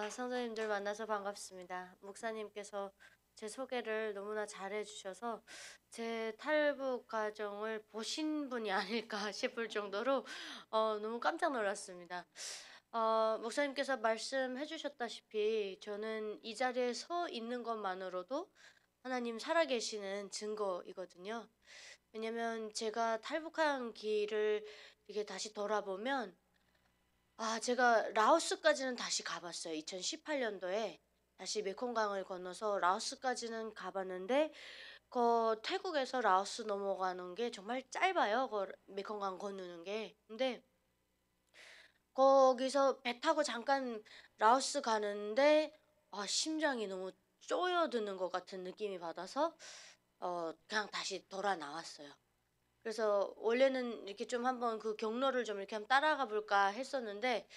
성도님들 만나서 반갑습니다. 목사님께서 제 소개를 너무나 잘해 주셔서 제 탈북 과정을 보신 분이 아닐까 싶을 정도로 너무 깜짝 놀랐습니다. 목사님께서 말씀해 주셨다시피 저는 이 자리에 서 있는 것만으로도 하나님 살아계시는 증거이거든요. 왜냐면 제가 탈북한 길을 이렇게 다시 돌아보면 제가 라오스까지는 다시 가 봤어요. 2018 년도에 다시 메콩강을 건너서 라오스까지는 가 봤는데 태국에서 라오스 넘어가는 게 정말 짧아요. 메콩강 건너는 게. 근데 거기서 배 타고 잠깐 라오스 가는데 심장이 너무 쪼여드는 것 같은 느낌이 받아서 그냥 다시 돌아 나왔어요. 그래서 원래는 이렇게 좀 한번 그 경로를 좀 이렇게 한번 따라가 볼까 했었는데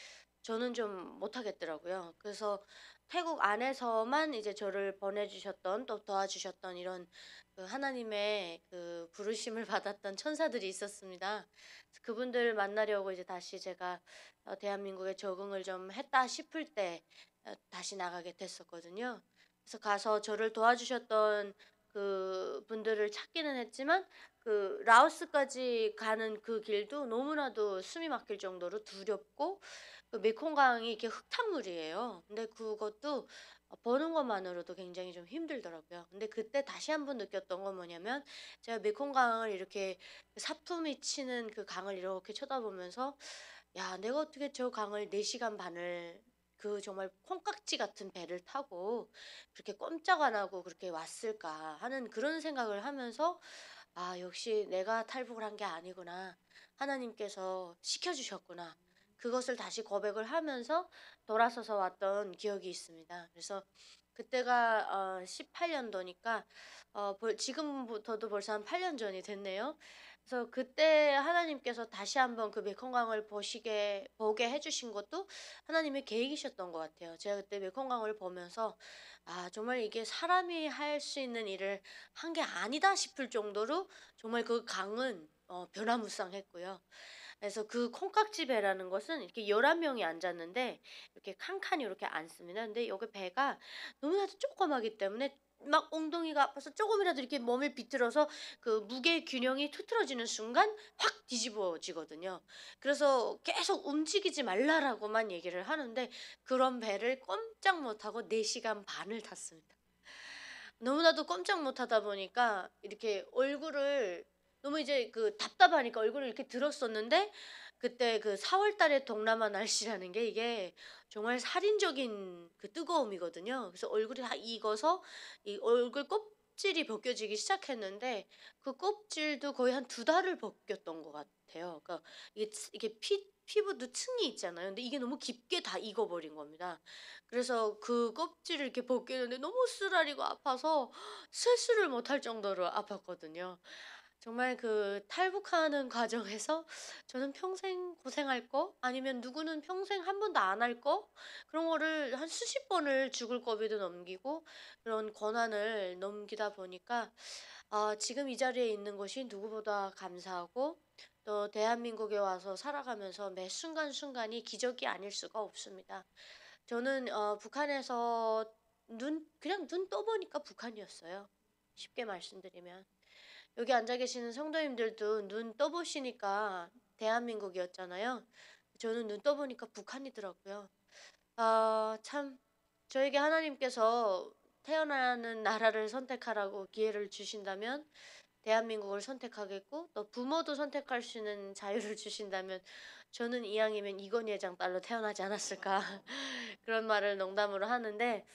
저는 좀 못하겠더라고요. 그래서 태국 안에서만 이제 저를 보내주셨던 또 도와주셨던 이런 그 하나님의 그 부르심을 받았던 천사들이 있었습니다. 그래서 그분들 만나려고 이제 다시 제가 대한민국에 적응을 좀 했다 싶을 때 다시 나가게 됐었거든요. 그래서 가서 저를 도와주셨던 그 분들을 찾기는 했지만 그 라오스까지 가는 그 길도 너무나도 숨이 막힐 정도로 두렵고 그 메콩강이 이렇게 흙탕물이에요. 근데 그것도 보는 것만으로도 굉장히 좀 힘들더라고요. 근데 그때 다시 한번 느꼈던 건 뭐냐면 제가 메콩강을 이렇게 그 사품이 치는 그 강을 이렇게 쳐다보면서 '야 내가 어떻게 저 강을 4 시간 반을 그 정말 콩깍지 같은 배를 타고 그렇게 꼼짝 안 하고 그렇게 왔을까.' 하는 그런 생각을 하면서 '아 역시 내가 탈북을 한 게 아니구나. 하나님께서 시켜 주셨구나.' 그것을 다시 고백을 하면서 돌아서서 왔던 기억이 있습니다. 그래서 그때가 18 년도니까 지금부터도 벌써 한 8년 전이 됐네요. 그래서 그때 하나님께서 다시 한번 그 메콩강을 보게 해 주신 것도 하나님의 계획이셨던 것 같아요. 제가 그때 메콩강을 보면서 '아 정말 이게 사람이 할 수 있는 일을 한 게 아니다.' 싶을 정도로 정말 그 강은 변화무쌍했고요. 그래서 그 콩깍지 배라는 것은 이렇게 11 명이 앉았는데 이렇게 칸칸이 이렇게 앉습니다. 근데 여기 배가 너무나도 조그마기 때문에 막 엉덩이가 아파서 조금이라도 이렇게 몸을 비틀어서 그 무게 균형이 흐트러지는 순간 확 뒤집어지거든요. 그래서 계속 "움직이지 말라."라고만 얘기를 하는데 그런 배를 꼼짝 못하고 4 시간 반을 탔습니다. 너무나도 꼼짝 못하다 보니까 이렇게 얼굴을 너무 이제 그 답답하니까 얼굴을 이렇게 들었었는데 그때 그 4월 달에 동남아 날씨라는 게 이게 정말 살인적인 그 뜨거움이거든요. 그래서 얼굴이 다 익어서 이 얼굴 껍질이 벗겨지기 시작했는데 그 껍질도 거의 한 2달을 벗겼던 것 같아요. 그러니까 이게 피부도 층이 있잖아요. 근데 이게 너무 깊게 다 익어버린 겁니다. 그래서 그 껍질을 이렇게 벗기는데 너무 쓰라리고 아파서 세수를 못할 정도로 아팠거든요. 정말 그 탈북하는 과정에서 저는 평생 고생할 거 아니면 누구는 평생 한 번도 안 할 거 그런 거를 한 수십 번을 죽을 고비도 넘기고 그런 고난을 넘기다 보니까 지금 이 자리에 있는 것이 누구보다 감사하고 또 대한민국에 와서 살아가면서 매 순간순간이 기적이 아닐 수가 없습니다. 저는 북한에서 그냥 눈 떠 보니까 북한이었어요. 쉽게 말씀드리면. 여기 앉아 계시는 성도님들도 눈 떠 보시니까 대한민국이었잖아요. 저는 눈 떠 보니까 북한이더라고요. 참 저에게 하나님께서 태어나는 나라를 선택하라고 기회를 주신다면 대한민국을 선택하겠고 또 부모도 선택할 수 있는 자유를 주신다면 저는 이왕이면 이건희 회장 딸로 태어나지 않았을까 그런 말을 농담으로 하는데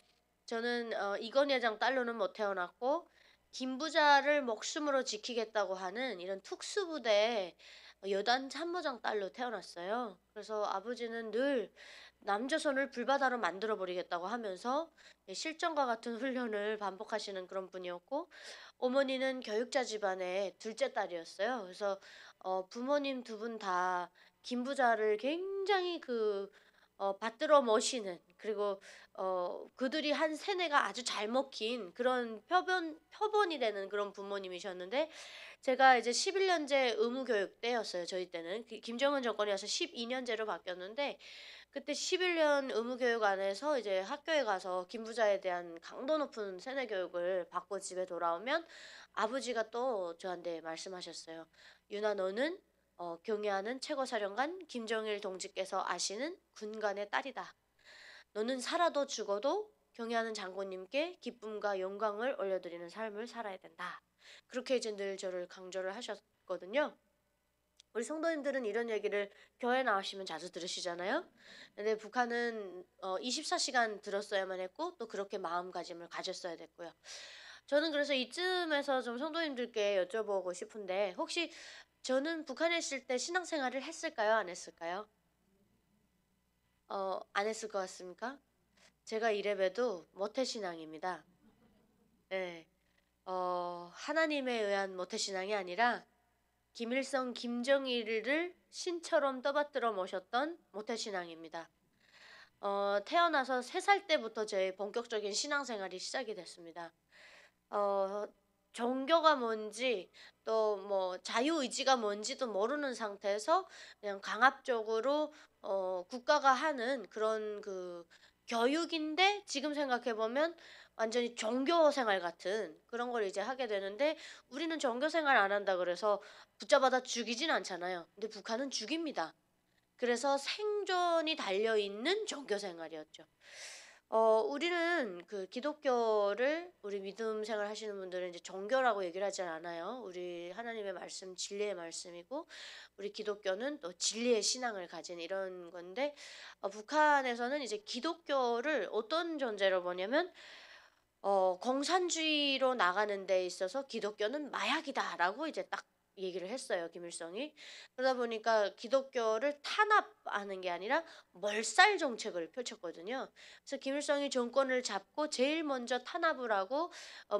저는 이건희 회장 딸로는 못 태어났고 김부자를 목숨으로 지키겠다고 하는 이런 특수부대 여단 참모장 딸로 태어났어요. 그래서 아버지는 늘 남조선을 불바다로 만들어 버리겠다고 하면서 실전과 같은 훈련을 반복하시는 그런 분이었고 어머니는 교육자 집안의 둘째 딸이었어요. 그래서 부모님 두 분 다 김부자를 굉장히 받들어 모시는 그리고 그들이 한 세뇌가 아주 잘 먹힌 그런 표본이 되는 그런 부모님이셨는데 제가 이제 11 년제 의무 교육 때였어요 저희 때는. 김정은 정권이 와서 12 년제로 바뀌었는데 그때 11년 의무 교육 안에서 이제 학교에 가서 김부자에 대한 강도 높은 세뇌 교육을 받고 집에 돌아오면 아버지가 또 저한테 말씀하셨어요. "유나 너는 경애하는 최고사령관 김정일 동지께서 아시는 군관의 딸이다. 너는 살아도 죽어도 경애하는 장군님께 기쁨과 영광을 올려드리는 삶을 살아야 된다." 그렇게 이제 늘 저를 강조를 하셨거든요. 우리 성도님들은 이런 얘기를 교회 나오시면 자주 들으시잖아요. 근데 북한은 24시간 들었어야만 했고 또 그렇게 마음가짐을 가졌어야 됐고요. 저는 그래서 이쯤에서 좀 성도님들께 여쭤보고 싶은데 혹시 저는 북한에 있을 때 신앙생활을 했을까요? 안 했을까요? 안 했을 것 같습니까? 제가 이래봬도 모태신앙입니다. 네. 하나님에 의한 모태신앙이 아니라 김일성, 김정일을 신처럼 떠받들어 모셨던 모태신앙입니다. 태어나서 3살 때부터 제 본격적인 신앙생활이 시작이 됐습니다. 어 종교가 뭔지 또 뭐 자유의지가 뭔지도 모르는 상태에서 그냥 강압적으로 국가가 하는 그런 그 교육인데 지금 생각해 보면 완전히 종교 생활 같은 그런 걸 이제 하게 되는데 우리는 종교 생활 안 한다 그래서 붙잡아다 죽이진 않잖아요. 근데 북한은 죽입니다. 그래서 생존이 달려 있는 종교 생활이었죠. 우리는 그 기독교를 우리 믿음 생활 하시는 분들은 이제 종교라고 얘기를 하지 않아요. 우리 하나님의 말씀 진리의 말씀이고 우리 기독교는 또 진리의 신앙을 가진 이런 건데 북한에서는 이제 기독교를 어떤 존재로 보냐면 "공산주의로 나가는 데 있어서 기독교는 마약이다."라고 이제 딱 얘기를 했어요, 김일성이. 그러다 보니까 기독교를 탄압하는 게 아니라 멀살 정책을 펼쳤거든요. 그래서 김일성이 정권을 잡고 제일 먼저 탄압을 하고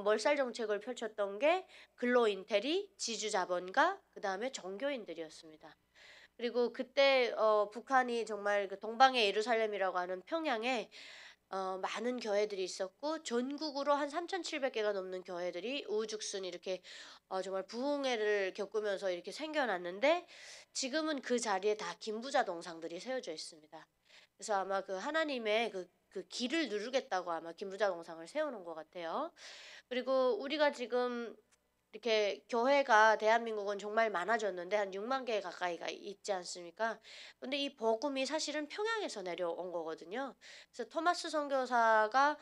멀살 정책을 펼쳤던 게 근로인테리, 지주자본가 그다음에 종교인들이었습니다. 그리고 그때 북한이 정말 그 동방의 예루살렘이라고 하는 평양에 많은 교회들이 있었고 전국으로 한 3,700 개가 넘는 교회들이 우후죽순 이렇게 정말 부흥회를 겪으면서 이렇게 생겨났는데 지금은 그 자리에 다 김부자 동상들이 세워져 있습니다. 그래서 아마 그 하나님의 그 길을 누르겠다고 아마 김부자 동상을 세워 놓은 것 같아요. 그리고 우리가 지금 이렇게 교회가 대한민국은 정말 많아졌는데 한 6만 개 가까이가 있지 않습니까? 근데 이 복음이 사실은 평양에서 내려온 거거든요. 그래서 토마스 선교사가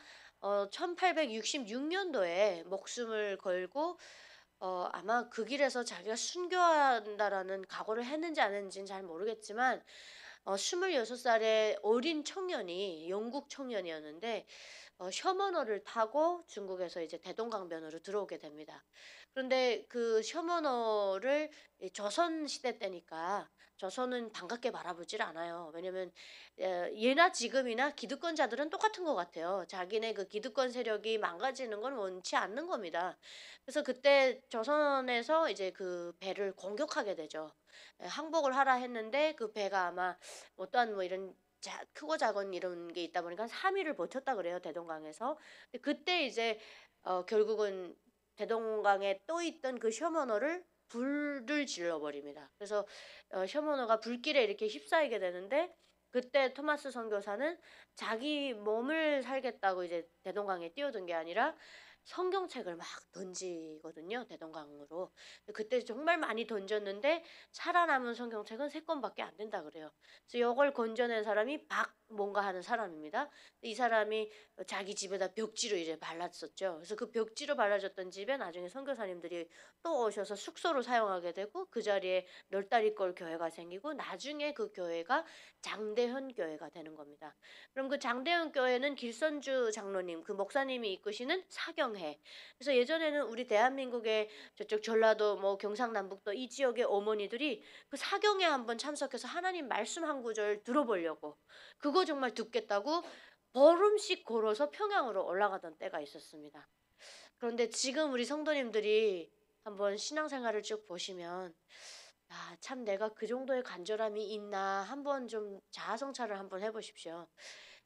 1866 년도에 목숨을 걸고 아마 그 길에서 자기가 순교한다라는 각오를 했는지 안 했는지는 잘 모르겠지만 26 살의 어린 청년이 영국 청년이었는데 셔먼어를 타고 중국에서 이제 대동강변으로 들어오게 됩니다. 그런데 그 셔먼어를 이 조선 시대 때니까 조선은 반갑게 바라보질 않아요. 왜냐면 예나 지금이나 기득권자들은 똑같은 것 같아요. 자기네 그 기득권 세력이 망가지는 건 원치 않는 겁니다. 그래서 그때 조선에서 이제 그 배를 공격하게 되죠. 항복을 하라 했는데 그 배가 아마 어떠한 뭐 이런 크고 작은 이런 게 있다 보니까 3 일을 버텼다 그래요, 대동강에서. 근데 그때 이제 결국은 대동강에 떠 있던 그 셔먼어를 불을 질러 버립니다. 그래서 셔먼어가 불길에 이렇게 휩싸이게 되는데 그때 토마스 선교사는 자기 몸을 살겠다고 이제 대동강에 뛰어든 게 아니라 성경책을 막 던지거든요, 대동강으로. 그때 정말 많이 던졌는데 살아남은 성경책은 3 권밖에 안 된다 그래요. 그래서 요걸 건져낸 사람이 박 뭔가 하는 사람입니다. 이 사람이 자기 집에다 벽지로 이제 발랐었죠. 그래서 그 벽지로 발라졌던 집에 나중에 선교사님들이 또 오셔서 숙소로 사용하게 되고 그 자리에 널다리꼴 교회가 생기고 나중에 그 교회가 장대현 교회가 되는 겁니다. 그럼 그 장대현 교회는 길선주 장로님 그 목사님이 이끄시는 사경회. 그래서 예전에는 우리 대한민국의 저쪽 전라도 뭐 경상남북도 이 지역의 어머니들이 그 사경에 한번 참석해서 하나님 말씀 한 구절 들어보려고 그거 정말 듣겠다고 보름씩 걸어서 평양으로 올라가던 때가 있었습니다. 그런데 지금 우리 성도님들이 한번 신앙생활을 쭉 보시면 아, 참 내가 그 정도의 간절함이 있나 한번 좀 자아성찰을 한번 해보십시오.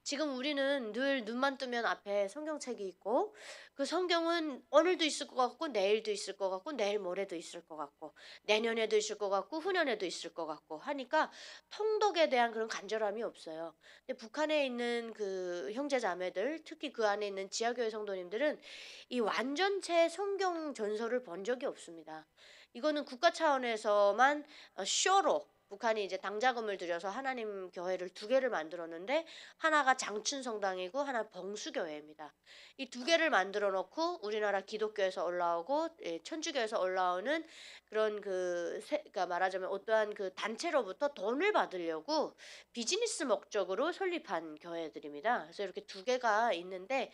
지금 우리는 늘 눈만 뜨면 앞에 성경책이 있고 그 성경은 오늘도 있을 것 같고 내일도 있을 것 같고 내일 모레도 있을 것 같고 내년에도 있을 것 같고 후년에도 있을 것 같고 하니까 통독에 대한 그런 간절함이 없어요. 근데 북한에 있는 그 형제 자매들 특히 그 안에 있는 지하교회 성도님들은 이 완전체 성경 전서를 본 적이 없습니다. 이거는 국가 차원에서만 쇼로 북한이 이제 당자금을 들여서 하나님 교회를 두 개를 만들었는데 하나가 장춘성당이고 하나 봉수교회입니다. 이 두 개를 만들어 놓고 우리나라 기독교에서 올라오고 예 천주교에서 올라오는 그런 그러니까 말하자면 어떠한 그 단체로부터 돈을 받으려고 비즈니스 목적으로 설립한 교회들입니다. 그래서 이렇게 두 개가 있는데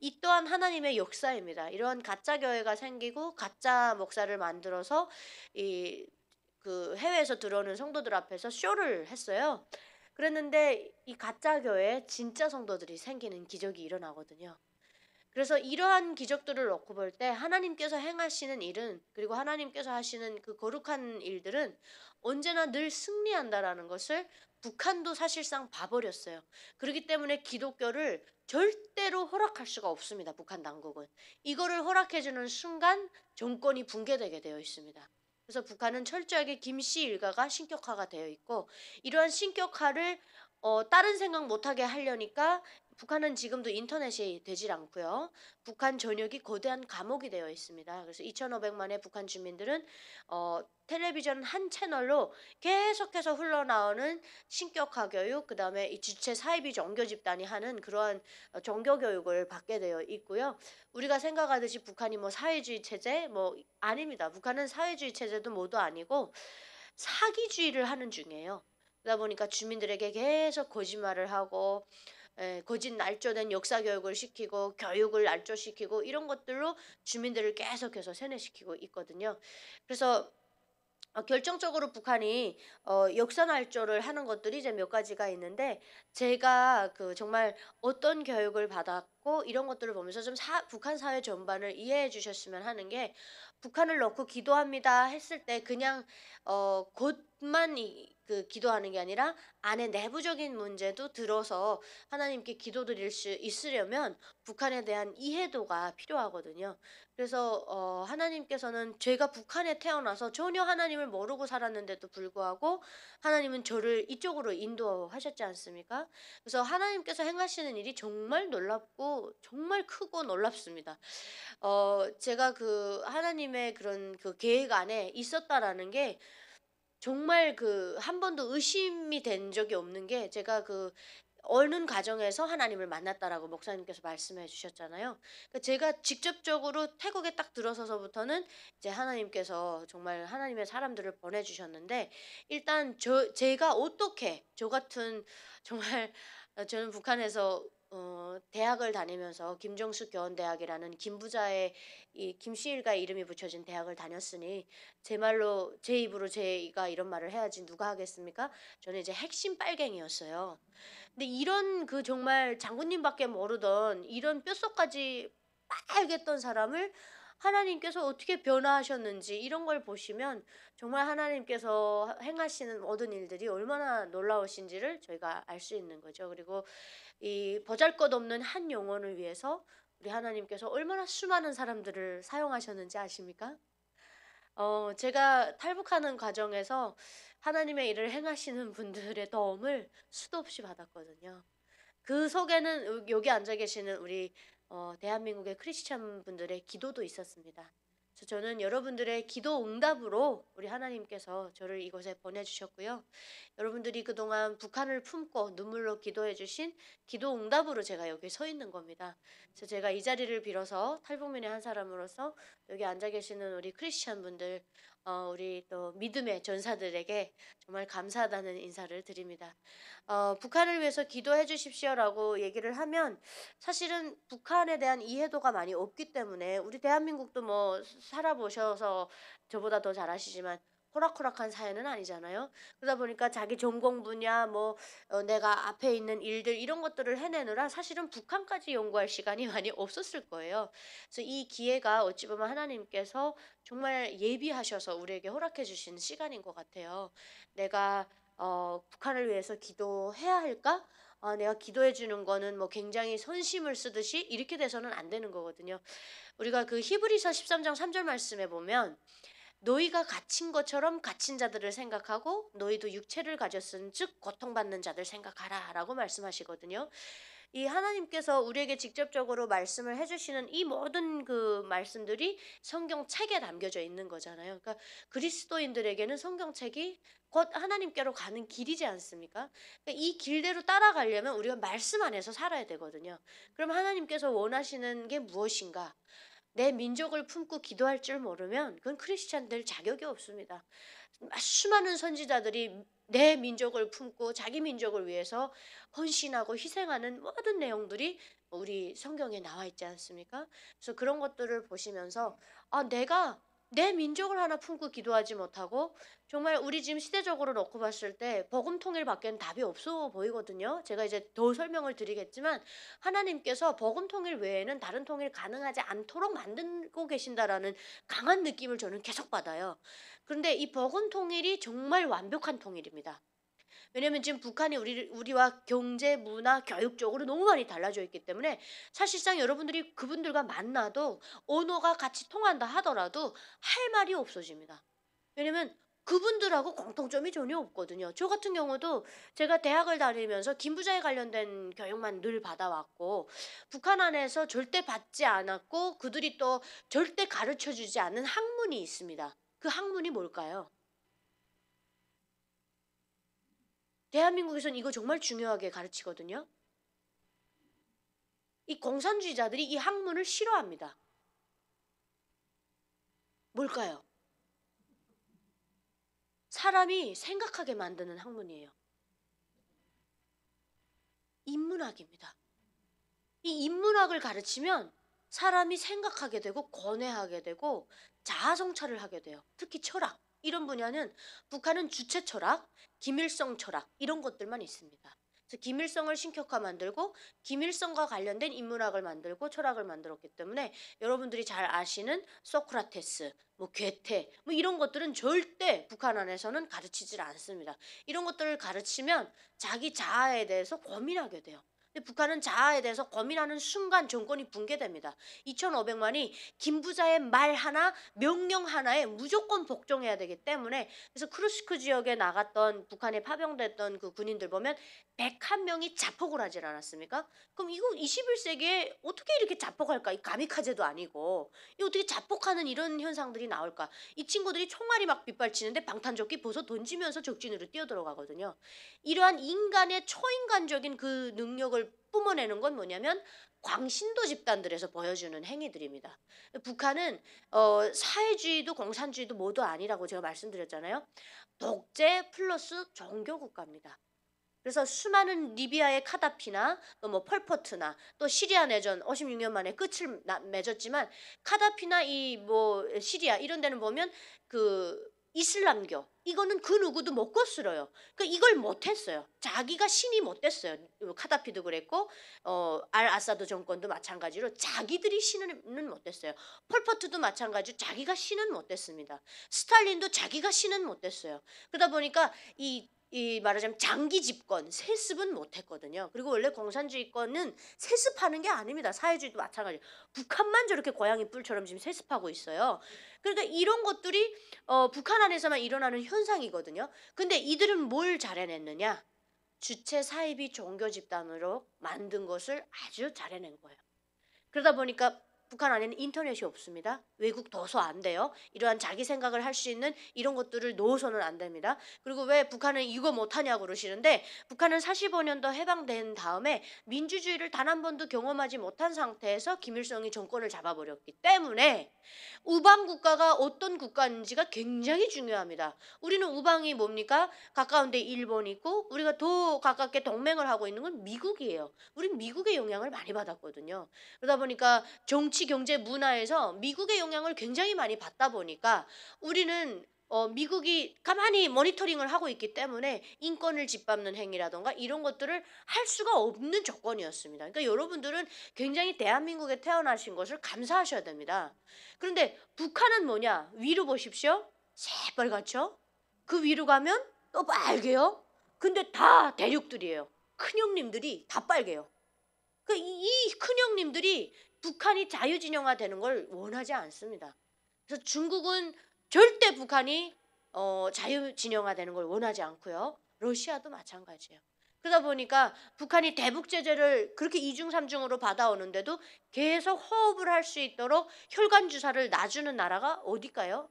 이 또한 하나님의 역사입니다. 이러한 가짜 교회가 생기고 가짜 목사를 만들어서 이 해외에서 들어오는 성도들 앞에서 쇼를 했어요. 그랬는데 이 가짜 교회에 진짜 성도들이 생기는 기적이 일어나거든요. 그래서 이러한 기적들을 놓고 볼 때 하나님께서 행하시는 일은 그리고 하나님께서 하시는 그 거룩한 일들은 언제나 늘 승리한다라는 것을 북한도 사실상 봐버렸어요. 그렇기 때문에 기독교를 절대로 허락할 수가 없습니다. 북한 당국은. 이거를 허락해주는 순간 정권이 붕괴되게 되어 있습니다. 그래서 북한은 철저하게 김씨 일가가 신격화가 되어 있고 이러한 신격화를 다른 생각 못하게 하려니까 북한은 지금도 인터넷이 되질 않고요. 북한 전역이 거대한 감옥이 되어 있습니다. 그래서 2,500만의 북한 주민들은 텔레비전 한 채널로 계속해서 흘러나오는 신격화 교육, 그다음에 이 주체 사이비 종교 집단이 하는 그러한 종교 교육을 받게 되어 있고요. 우리가 생각하듯이 북한이 뭐 사회주의 체제 뭐 아닙니다. 북한은 사회주의 체제도 모두 아니고 사기주의를 하는 중이에요. 그러다 보니까 주민들에게 계속 거짓말을 하고 거짓 날조된 역사 교육을 시키고 교육을 날조시키고 이런 것들로 주민들을 계속해서 세뇌시키고 있거든요. 그래서 결정적으로 북한이 역사 날조를 하는 것들이 이제 몇 가지가 있는데 제가 정말 어떤 교육을 받았고 이런 것들을 보면서 좀 북한 사회 전반을 이해해 주셨으면 하는 게 북한을 놓고 기도합니다 했을 때 그냥 곧만 기도하는 게 아니라 안에 내부적인 문제도 들어서 하나님께 기도드릴 수 있으려면 북한에 대한 이해도가 필요하거든요. 그래서 하나님께서는 제가 북한에 태어나서 전혀 하나님을 모르고 살았는데도 불구하고 하나님은 저를 이쪽으로 인도하셨지 않습니까? 그래서 하나님께서 행하시는 일이 정말 놀랍고 정말 크고 놀랍습니다. 제가 하나님의 그런 계획 안에 있었다라는 게 정말 한 번도 의심이 된 적이 없는 게 제가 어느 가정에서 하나님을 만났다라고 목사님께서 말씀해 주셨잖아요. 제가 직접적으로 태국에 딱 들어서서부터는 이제 하나님께서 정말 하나님의 사람들을 보내 주셨는데 일단 제가 어떻게 저 같은 정말 저는 북한에서 대학을 다니면서 김정숙 교원대학이라는 김부자의 이 김씨일가의 이름이 붙여진 대학을 다녔으니 제 말로 제 입으로 제가 이런 말을 해야지 누가 하겠습니까? 저는 이제 핵심 빨갱이였어요. 근데 이런 정말 장군님밖에 모르던 이런 뼛속까지 빨갰던 사람을 하나님께서 어떻게 변화하셨는지 이런 걸 보시면 정말 하나님께서 행하시는 모든 일들이 얼마나 놀라우신지를 저희가 알 수 있는 거죠. 그리고 이 보잘것없는 한 영혼을 위해서 우리 하나님께서 얼마나 수많은 사람들을 사용하셨는지 아십니까? 제가 탈북하는 과정에서 하나님의 일을 행하시는 분들의 도움을 수도 없이 받았거든요. 그 속에는 여기 앉아 계시는 우리 대한민국의 크리스찬 분들의 기도도 있었습니다. 그래서 저는 여러분들의 기도 응답으로 우리 하나님께서 저를 이곳에 보내주셨고요. 여러분들이 그동안 북한을 품고 눈물로 기도해 주신 기도 응답으로 제가 여기 서 있는 겁니다. 그래서 제가 이 자리를 빌어서 탈북민의 한 사람으로서 여기 앉아 계시는 우리 크리스찬 분들 우리 또 믿음의 전사들에게 정말 감사하다는 인사를 드립니다. 북한을 위해서 기도해 주십시오라고 얘기를 하면 사실은 북한에 대한 이해도가 많이 없기 때문에 우리 대한민국도 뭐 살아보셔서 저보다 더 잘 아시지만 호락호락한 사회는 아니잖아요. 그러다 보니까 자기 전공 분야 내가 앞에 있는 일들 이런 것들을 해내느라 사실은 북한까지 연구할 시간이 많이 없었을 거예요. 그래서 이 기회가 어찌 보면 하나님께서 정말 예비하셔서 우리에게 허락해 주신 시간인 것 같아요. 내가 북한을 위해서 기도해야 할까? 내가 기도해 주는 거는 뭐 굉장히 선심을 쓰듯이 이렇게 돼서는 안 되는 거거든요. 우리가 그 히브리서 13장 3절 말씀에 보면 너희가 갇힌 것처럼 갇힌 자들을 생각하고 너희도 육체를 가졌은즉 고통받는 자들 생각하라라고 말씀하시거든요. 이 하나님께서 우리에게 직접적으로 말씀을 해주시는 이 모든 그 말씀들이 성경책에 담겨져 있는 거잖아요. 그러니까 그리스도인들에게는 성경책이 곧 하나님께로 가는 길이지 않습니까? 그러니까 이 길대로 따라가려면 우리가 말씀 안에서 살아야 되거든요. 그럼 하나님께서 원하시는 게 무엇인가? 내 민족을 품고 기도할 줄 모르면 그건 크리스찬 될 자격이 없습니다. 수많은 선지자들이 내 민족을 품고 자기 민족을 위해서 헌신하고 희생하는 모든 내용들이 우리 성경에 나와 있지 않습니까? 그래서 그런 것들을 보시면서 내가 내 민족을 하나 품고 기도하지 못하고 정말 우리 지금 시대적으로 놓고 봤을 때 복음 통일 밖에는 답이 없어 보이거든요. 제가 이제 더 설명을 드리겠지만 하나님께서 복음 통일 외에는 다른 통일 가능하지 않도록 만들고 계신다라는 강한 느낌을 저는 계속 받아요. 그런데 이 복음 통일이 정말 완벽한 통일입니다. 왜냐면 지금 북한이 우리와 경제, 문화, 교육적으로 너무 많이 달라져 있기 때문에 사실상 여러분들이 그분들과 만나도 언어가 같이 통한다 하더라도 할 말이 없어집니다. 왜냐면 그분들하고 공통점이 전혀 없거든요. 저 같은 경우도 제가 대학을 다니면서 김부자에 관련된 교육만 늘 받아왔고 북한 안에서 절대 받지 않았고 그들이 또 절대 가르쳐 주지 않는 학문이 있습니다. 그 학문이 뭘까요? 대한민국에서는 이거 정말 중요하게 가르치거든요. 이 공산주의자들이 이 학문을 싫어합니다. 뭘까요? 사람이 생각하게 만드는 학문이에요. 인문학입니다. 이 인문학을 가르치면 사람이 생각하게 되고 권해하게 되고 자아성찰을 하게 돼요. 특히 철학. 이런 분야는 북한은 주체 철학, 김일성 철학 이런 것들만 있습니다. 그래서 김일성을 신격화 만들고 김일성과 관련된 인문학을 만들고 철학을 만들었기 때문에 여러분들이 잘 아시는 소크라테스, 뭐 괴테 뭐 이런 것들은 절대 북한 안에서는 가르치질 않습니다. 이런 것들을 가르치면 자기 자아에 대해서 고민하게 돼요. 근데 북한은 자아에 대해서 고민하는 순간 정권이 붕괴됩니다. 2,500만이 김부자의 말 하나, 명령 하나에 무조건 복종해야 되기 때문에 그래서 크루스크 지역에 나갔던 북한에 파병됐던 그 군인들 보면 101명이 자폭을 하질 않았습니까? 그럼 이거 21세기에 어떻게 이렇게 자폭할까? 이 가미카제도 아니고 이 어떻게 자폭하는 이런 현상들이 나올까? 이 친구들이 총알이 막 빗발치는데 방탄조끼 벗어 던지면서 적진으로 뛰어들어가거든요. 이러한 인간의 초인간적인 그 능력을 뿜어내는 건 뭐냐면 광신도 집단들에서 보여주는 행위들입니다. 북한은 사회주의도 공산주의도 모두 아니라고 제가 말씀드렸잖아요. 독재 플러스 종교 국가입니다. 그래서 수많은 리비아의 카다피나 또 뭐 펄포트나 또 시리아 내전 56년 만에 끝을 맺었지만 카다피나 이 뭐 시리아 이런 데는 보면 그 이슬람교 이거는 그 누구도 못 거스려요. 그러니까 이걸 못했어요. 자기가 신이 못 됐어요. 카다피도 그랬고 알 아사드 정권도 마찬가지로 자기들이 신은 못 됐어요. 폴포트도 마찬가지로 자기가 신은 못 됐습니다. 스탈린도 자기가 신은 못 됐어요. 그러다 보니까 이 말하자면 장기 집권, 세습은 못했거든요. 그리고 원래 공산주의권은 세습하는 게 아닙니다. 사회주의도 마찬가지예요. 북한만 저렇게 고양이 뿔처럼 지금 세습하고 있어요. 그러니까 이런 것들이 북한 안에서만 일어나는 현상이거든요. 근데 이들은 뭘 잘해냈느냐? 주체 사이비 종교 집단으로 만든 것을 아주 잘해낸 거예요. 그러다 보니까 북한 안에는 인터넷이 없습니다. 외국 도서 안 돼요. 이러한 자기 생각을 할 수 있는 이런 것들을 넣어서는 안 됩니다. 그리고 왜 북한은 이거 못하냐고 그러시는데 북한은 45년도 해방된 다음에 민주주의를 단 한 번도 경험하지 못한 상태에서 김일성이 정권을 잡아버렸기 때문에 우방 국가가 어떤 국가인지가 굉장히 중요합니다. 우리는 우방이 뭡니까? 가까운데 일본이 있고 우리가 더 가깝게 동맹을 하고 있는 건 미국이에요. 우린 미국의 영향을 많이 받았거든요. 그러다 보니까 정치, 경제, 문화에서 미국의 영향을 굉장히 많이 받다 보니까 우리는 미국이 가만히 모니터링을 하고 있기 때문에 인권을 짓밟는 행위라던가 이런 것들을 할 수가 없는 조건이었습니다. 그러니까 여러분들은 굉장히 대한민국에 태어나신 것을 감사하셔야 됩니다. 그런데 북한은 뭐냐? 위로 보십시오. 새빨갛죠? 그 위로 가면 또 빨개요. 근데 다 대륙들이에요. 큰형님들이 다 빨개요. 이 큰형님들이 북한이 자유진영화되는 걸 원하지 않습니다. 그래서 중국은 절대 북한이 자유진영화되는 걸 원하지 않고요. 러시아도 마찬가지예요. 그러다 보니까 북한이 대북 제재를 그렇게 이중 삼중으로 받아오는데도 계속 호흡을 할 수 있도록 혈관 주사를 놔주는 나라가 어딜까요?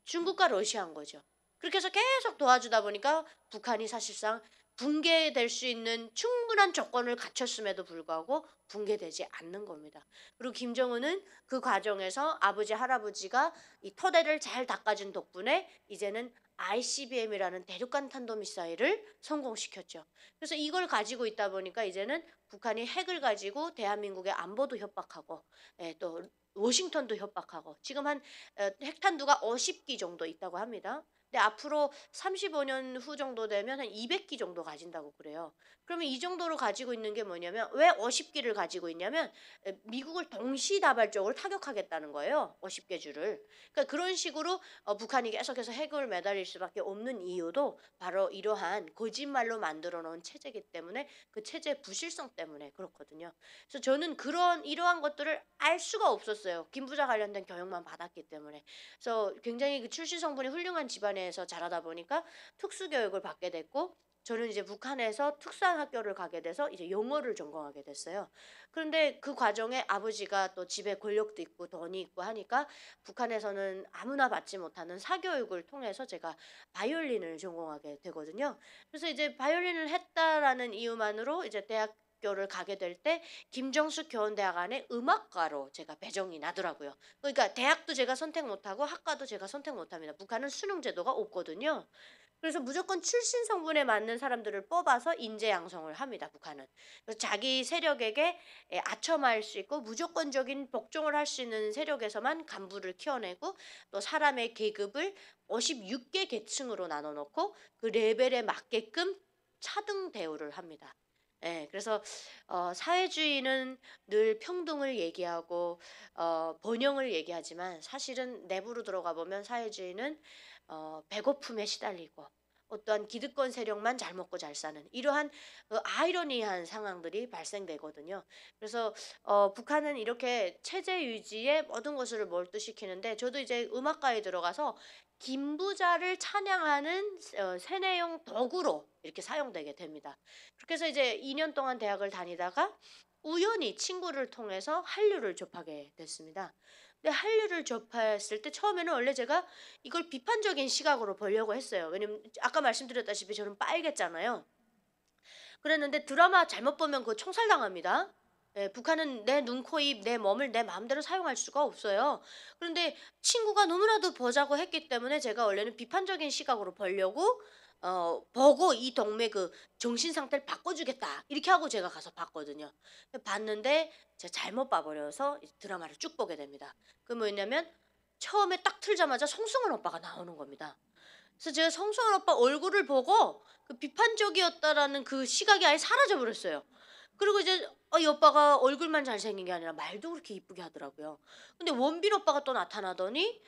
중국과 러시아인 거죠. 그렇게 해서 계속 도와주다 보니까 북한이 사실상 붕괴될 수 있는 충분한 조건을 갖췄음에도 불구하고 붕괴되지 않는 겁니다. 그리고 김정은은 그 과정에서 아버지 할아버지가 이 토대를 잘 닦아준 덕분에 이제는 ICBM이라는 대륙간 탄도미사일을 성공시켰죠. 그래서 이걸 가지고 있다 보니까 이제는 북한이 핵을 가지고 대한민국의 안보도 협박하고, 또 워싱턴도 협박하고, 지금 한 핵탄두가 50기 정도 있다고 합니다. 근데 앞으로 35년 후 정도 되면 한 200기 정도 가진다고 그래요. 그러면 이 정도로 가지고 있는 게 뭐냐면, 왜 50기를 가지고 있냐면 미국을 동시다발적으로 타격하겠다는 거예요. 50개 주를. 그러니까 그런 식으로 북한이 계속해서 핵을 매달릴 수밖에 없는 이유도 바로 이러한 거짓말로 만들어 놓은 체제이기 때문에, 그 체제의 부실성 때문에 그렇거든요. 그래서 저는 이러한 것들을 알 수가 없었어요. 김부자 관련된 교육만 받았기 때문에. 그래서 굉장히 그 출신 성분이 훌륭한 집안에서 자라다 보니까 특수 교육을 받게 됐고, 저는 이제 북한에서 특수한 학교를 가게 돼서 이제 영어를 전공하게 됐어요. 그런데 그 과정에 아버지가 또 집에 권력도 있고 돈이 있고 하니까 북한에서는 아무나 받지 못하는 사교육을 통해서 제가 바이올린을 전공하게 되거든요. 그래서 이제 바이올린을 했다라는 이유만으로 이제 대학교를 가게 될 때 김정숙 교원대학 안에 음악과로 제가 배정이 나더라고요. 그러니까 대학도 제가 선택 못하고 학과도 제가 선택 못합니다. 북한은 수능 제도가 없거든요. 그래서 무조건 출신 성분에 맞는 사람들을 뽑아서 인재 양성을 합니다, 북한은. 그래서 자기 세력에게 아첨할 수 있고 무조건적인 복종을 할 수 있는 세력에서만 간부를 키워내고, 또 사람의 계급을 56개 계층으로 나눠 놓고 그 레벨에 맞게끔 차등 대우를 합니다. 예, 그래서 사회주의는 늘 평등을 얘기하고 번영을 얘기하지만, 사실은 내부로 들어가 보면 사회주의는 배고픔에 시달리고 어떠한 기득권 세력만 잘 먹고 잘 사는 이러한 아이러니한 상황들이 발생되거든요. 그래서 북한은 이렇게 체제 유지에 모든 것을 몰두시키는데, 저도 이제 음악가에 들어가서 김부자를 찬양하는 세뇌용 도구로 이렇게 사용되게 됩니다. 그렇게 해서 이제 2년 동안 대학을 다니다가 우연히 친구를 통해서 한류를 접하게 됐습니다. 근데 한류를 접했을 때 처음에는 원래 제가 이걸 비판적인 시각으로 보려고 했어요. 왜냐면 아까 말씀드렸다시피 저는 빨갰잖아요. 그랬는데 드라마 잘못 보면 그거 총살당합니다. 예, 북한은 내 눈, 코, 입, 내 몸을 내 마음대로 사용할 수가 없어요. 그런데 친구가 너무나도 보자고 했기 때문에 제가 원래는 비판적인 시각으로 보려고 보고 이 동네 그 정신 상태를 바꿔주겠다 이렇게 하고 제가 가서 봤거든요. 봤는데 제가 잘못 봐버려서 이제 드라마를 쭉 보게 됩니다. 그 뭐냐면 처음에 딱 틀자마자 성승원 오빠가 나오는 겁니다. 그래서 제가 성승원 오빠 얼굴을 보고 그 비판적이었다라는 그 시각이 아예 사라져 버렸어요. 그리고 이제 이 오빠가 얼굴만 잘생긴 게 아니라 말도 그렇게 이쁘게 하더라고요. 근데 원빈 오빠가 또 나타나더니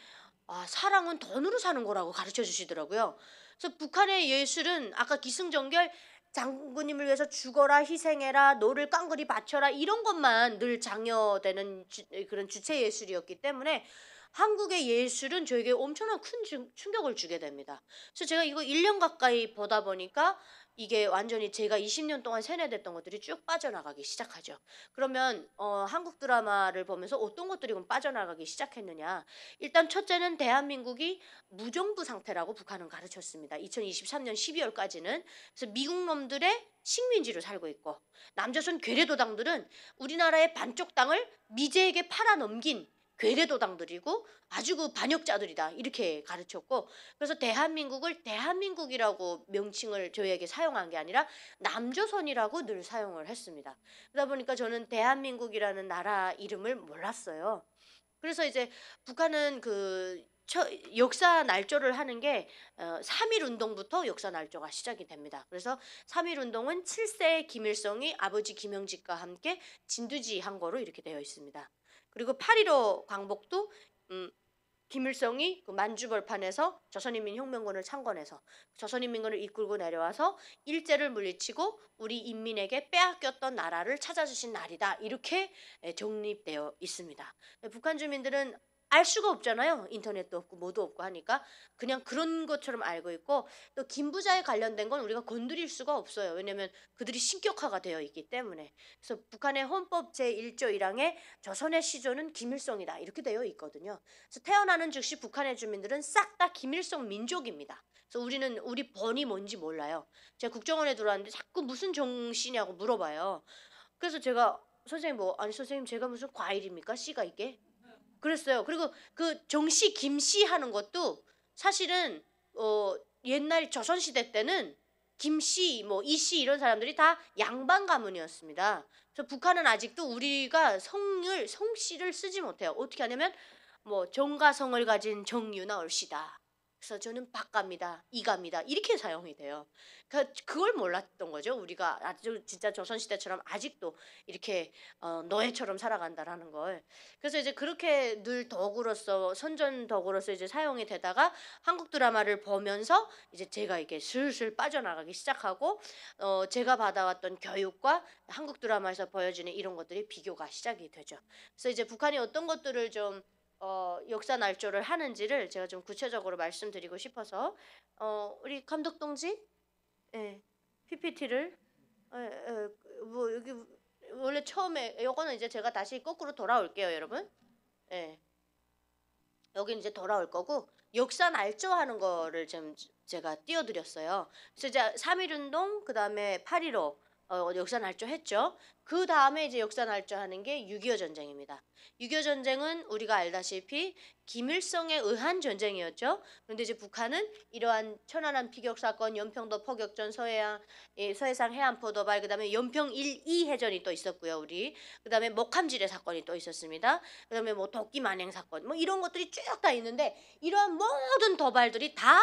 사랑은 돈으로 사는 거라고 가르쳐 주시더라고요. 그래서 북한의 예술은 아까 기승전결 장군님을 위해서 죽어라, 희생해라, 너를 깡그리 바쳐라 이런 것만 늘 장려되는 그런 주체 예술이었기 때문에 한국의 예술은 저에게 엄청난 큰 충격을 주게 됩니다. 그래서 제가 이거 1년 가까이 보다 보니까 이게 완전히 제가 20년 동안 세뇌됐던 것들이 쭉 빠져나가기 시작하죠. 그러면 한국 드라마를 보면서 어떤 것들이 그럼 빠져나가기 시작했느냐. 일단 첫째는 대한민국이 무정부 상태라고 북한은 가르쳤습니다. 2023년 12월까지는. 그래서 미국 놈들의 식민지로 살고 있고, 남조선 괴뢰도당들은 우리나라의 반쪽 땅을 미제에게 팔아넘긴 괴뢰도당들이고 아주 그 반역자들이다 이렇게 가르쳤고, 그래서 대한민국을 대한민국이라고 명칭을 저희에게 사용한 게 아니라 남조선이라고 늘 사용을 했습니다. 그러다 보니까 저는 대한민국이라는 나라 이름을 몰랐어요. 그래서 이제 북한은 역사 날조를 하는 게 3.1 운동부터 역사 날조가 시작이 됩니다. 그래서 3.1 운동은 7세 김일성이 아버지 김영직과 함께 진두지한 거로 이렇게 되어 있습니다. 그리고 8.15 광복도 김일성이 그 만주벌판에서 조선인민혁명군을 창건해서 조선인민군을 이끌고 내려와서 일제를 물리치고 우리 인민에게 빼앗겼던 나라를 찾아주신 날이다. 이렇게 정립되어 있습니다. 북한 주민들은 알 수가 없잖아요. 인터넷도 없고 뭐도 없고 하니까 그냥 그런 것처럼 알고 있고, 또 김부자에 관련된 건 우리가 건드릴 수가 없어요. 왜냐하면 그들이 신격화가 되어 있기 때문에. 그래서 북한의 헌법 제1조 1항에 조선의 시조는 김일성이다 이렇게 되어 있거든요. 그래서 태어나는 즉시 북한의 주민들은 싹 다 김일성 민족입니다. 그래서 우리는 우리 번이 뭔지 몰라요. 제가 국정원에 들어왔는데 자꾸 무슨 정씨냐고 물어봐요. 그래서 제가 선생님 뭐 아니 선생님 제가 무슨 과일입니까? 씨가 이게? 그랬어요. 그리고 그 정씨, 김씨 하는 것도 사실은 옛날 조선 시대 때는 김씨, 뭐 이씨 이런 사람들이 다 양반 가문이었습니다. 그래서 북한은 아직도 우리가 성씨를 쓰지 못해요. 어떻게 하냐면 뭐 정가성을 가진 정유나 얼씨다. 그래서 저는 박갑니다, 이갑니다 이렇게 사용이 돼요. 그러니까 그걸 몰랐던 거죠. 우리가 아주 진짜 조선 시대처럼 아직도 이렇게 노예처럼 살아간다라는 걸. 그래서 이제 그렇게 늘 덕으로서 선전 덕으로서 이제 사용이 되다가 한국 드라마를 보면서 이제 제가 이게 슬슬 빠져나가기 시작하고 제가 받아왔던 교육과 한국 드라마에서 보여지는 이런 것들이 비교가 시작이 되죠. 그래서 이제 북한이 어떤 것들을 좀 역사 날조를 하는지를 제가 좀 구체적으로 말씀드리고 싶어서 우리 감독 동지, 예, PPT를 뭐 여기 원래 처음에 요거는 이제 제가 다시 거꾸로 돌아올게요, 여러분. 예, 여기 이제 돌아올 거고 역사 날조하는 거를 좀 제가 띄워드렸어요. 그래서 이제 3.1운동 그다음에 8.15 역사 날조했죠. 그 다음에 이제 역사 날조하는 게 6.25 전쟁입니다. 6.25 전쟁은 우리가 알다시피 김일성에 의한 전쟁이었죠. 그런데 이제 북한은 이러한 천안함 피격 사건, 연평도 포격전, 서해상 해안포 도발, 그다음에 연평 1, 2 해전이 또 있었고요. 우리 그다음에 목함지뢰 사건이 또 있었습니다. 그다음에 뭐 도끼 만행 사건, 뭐 이런 것들이 쭉 다 있는데 이러한 모든 도발들이 다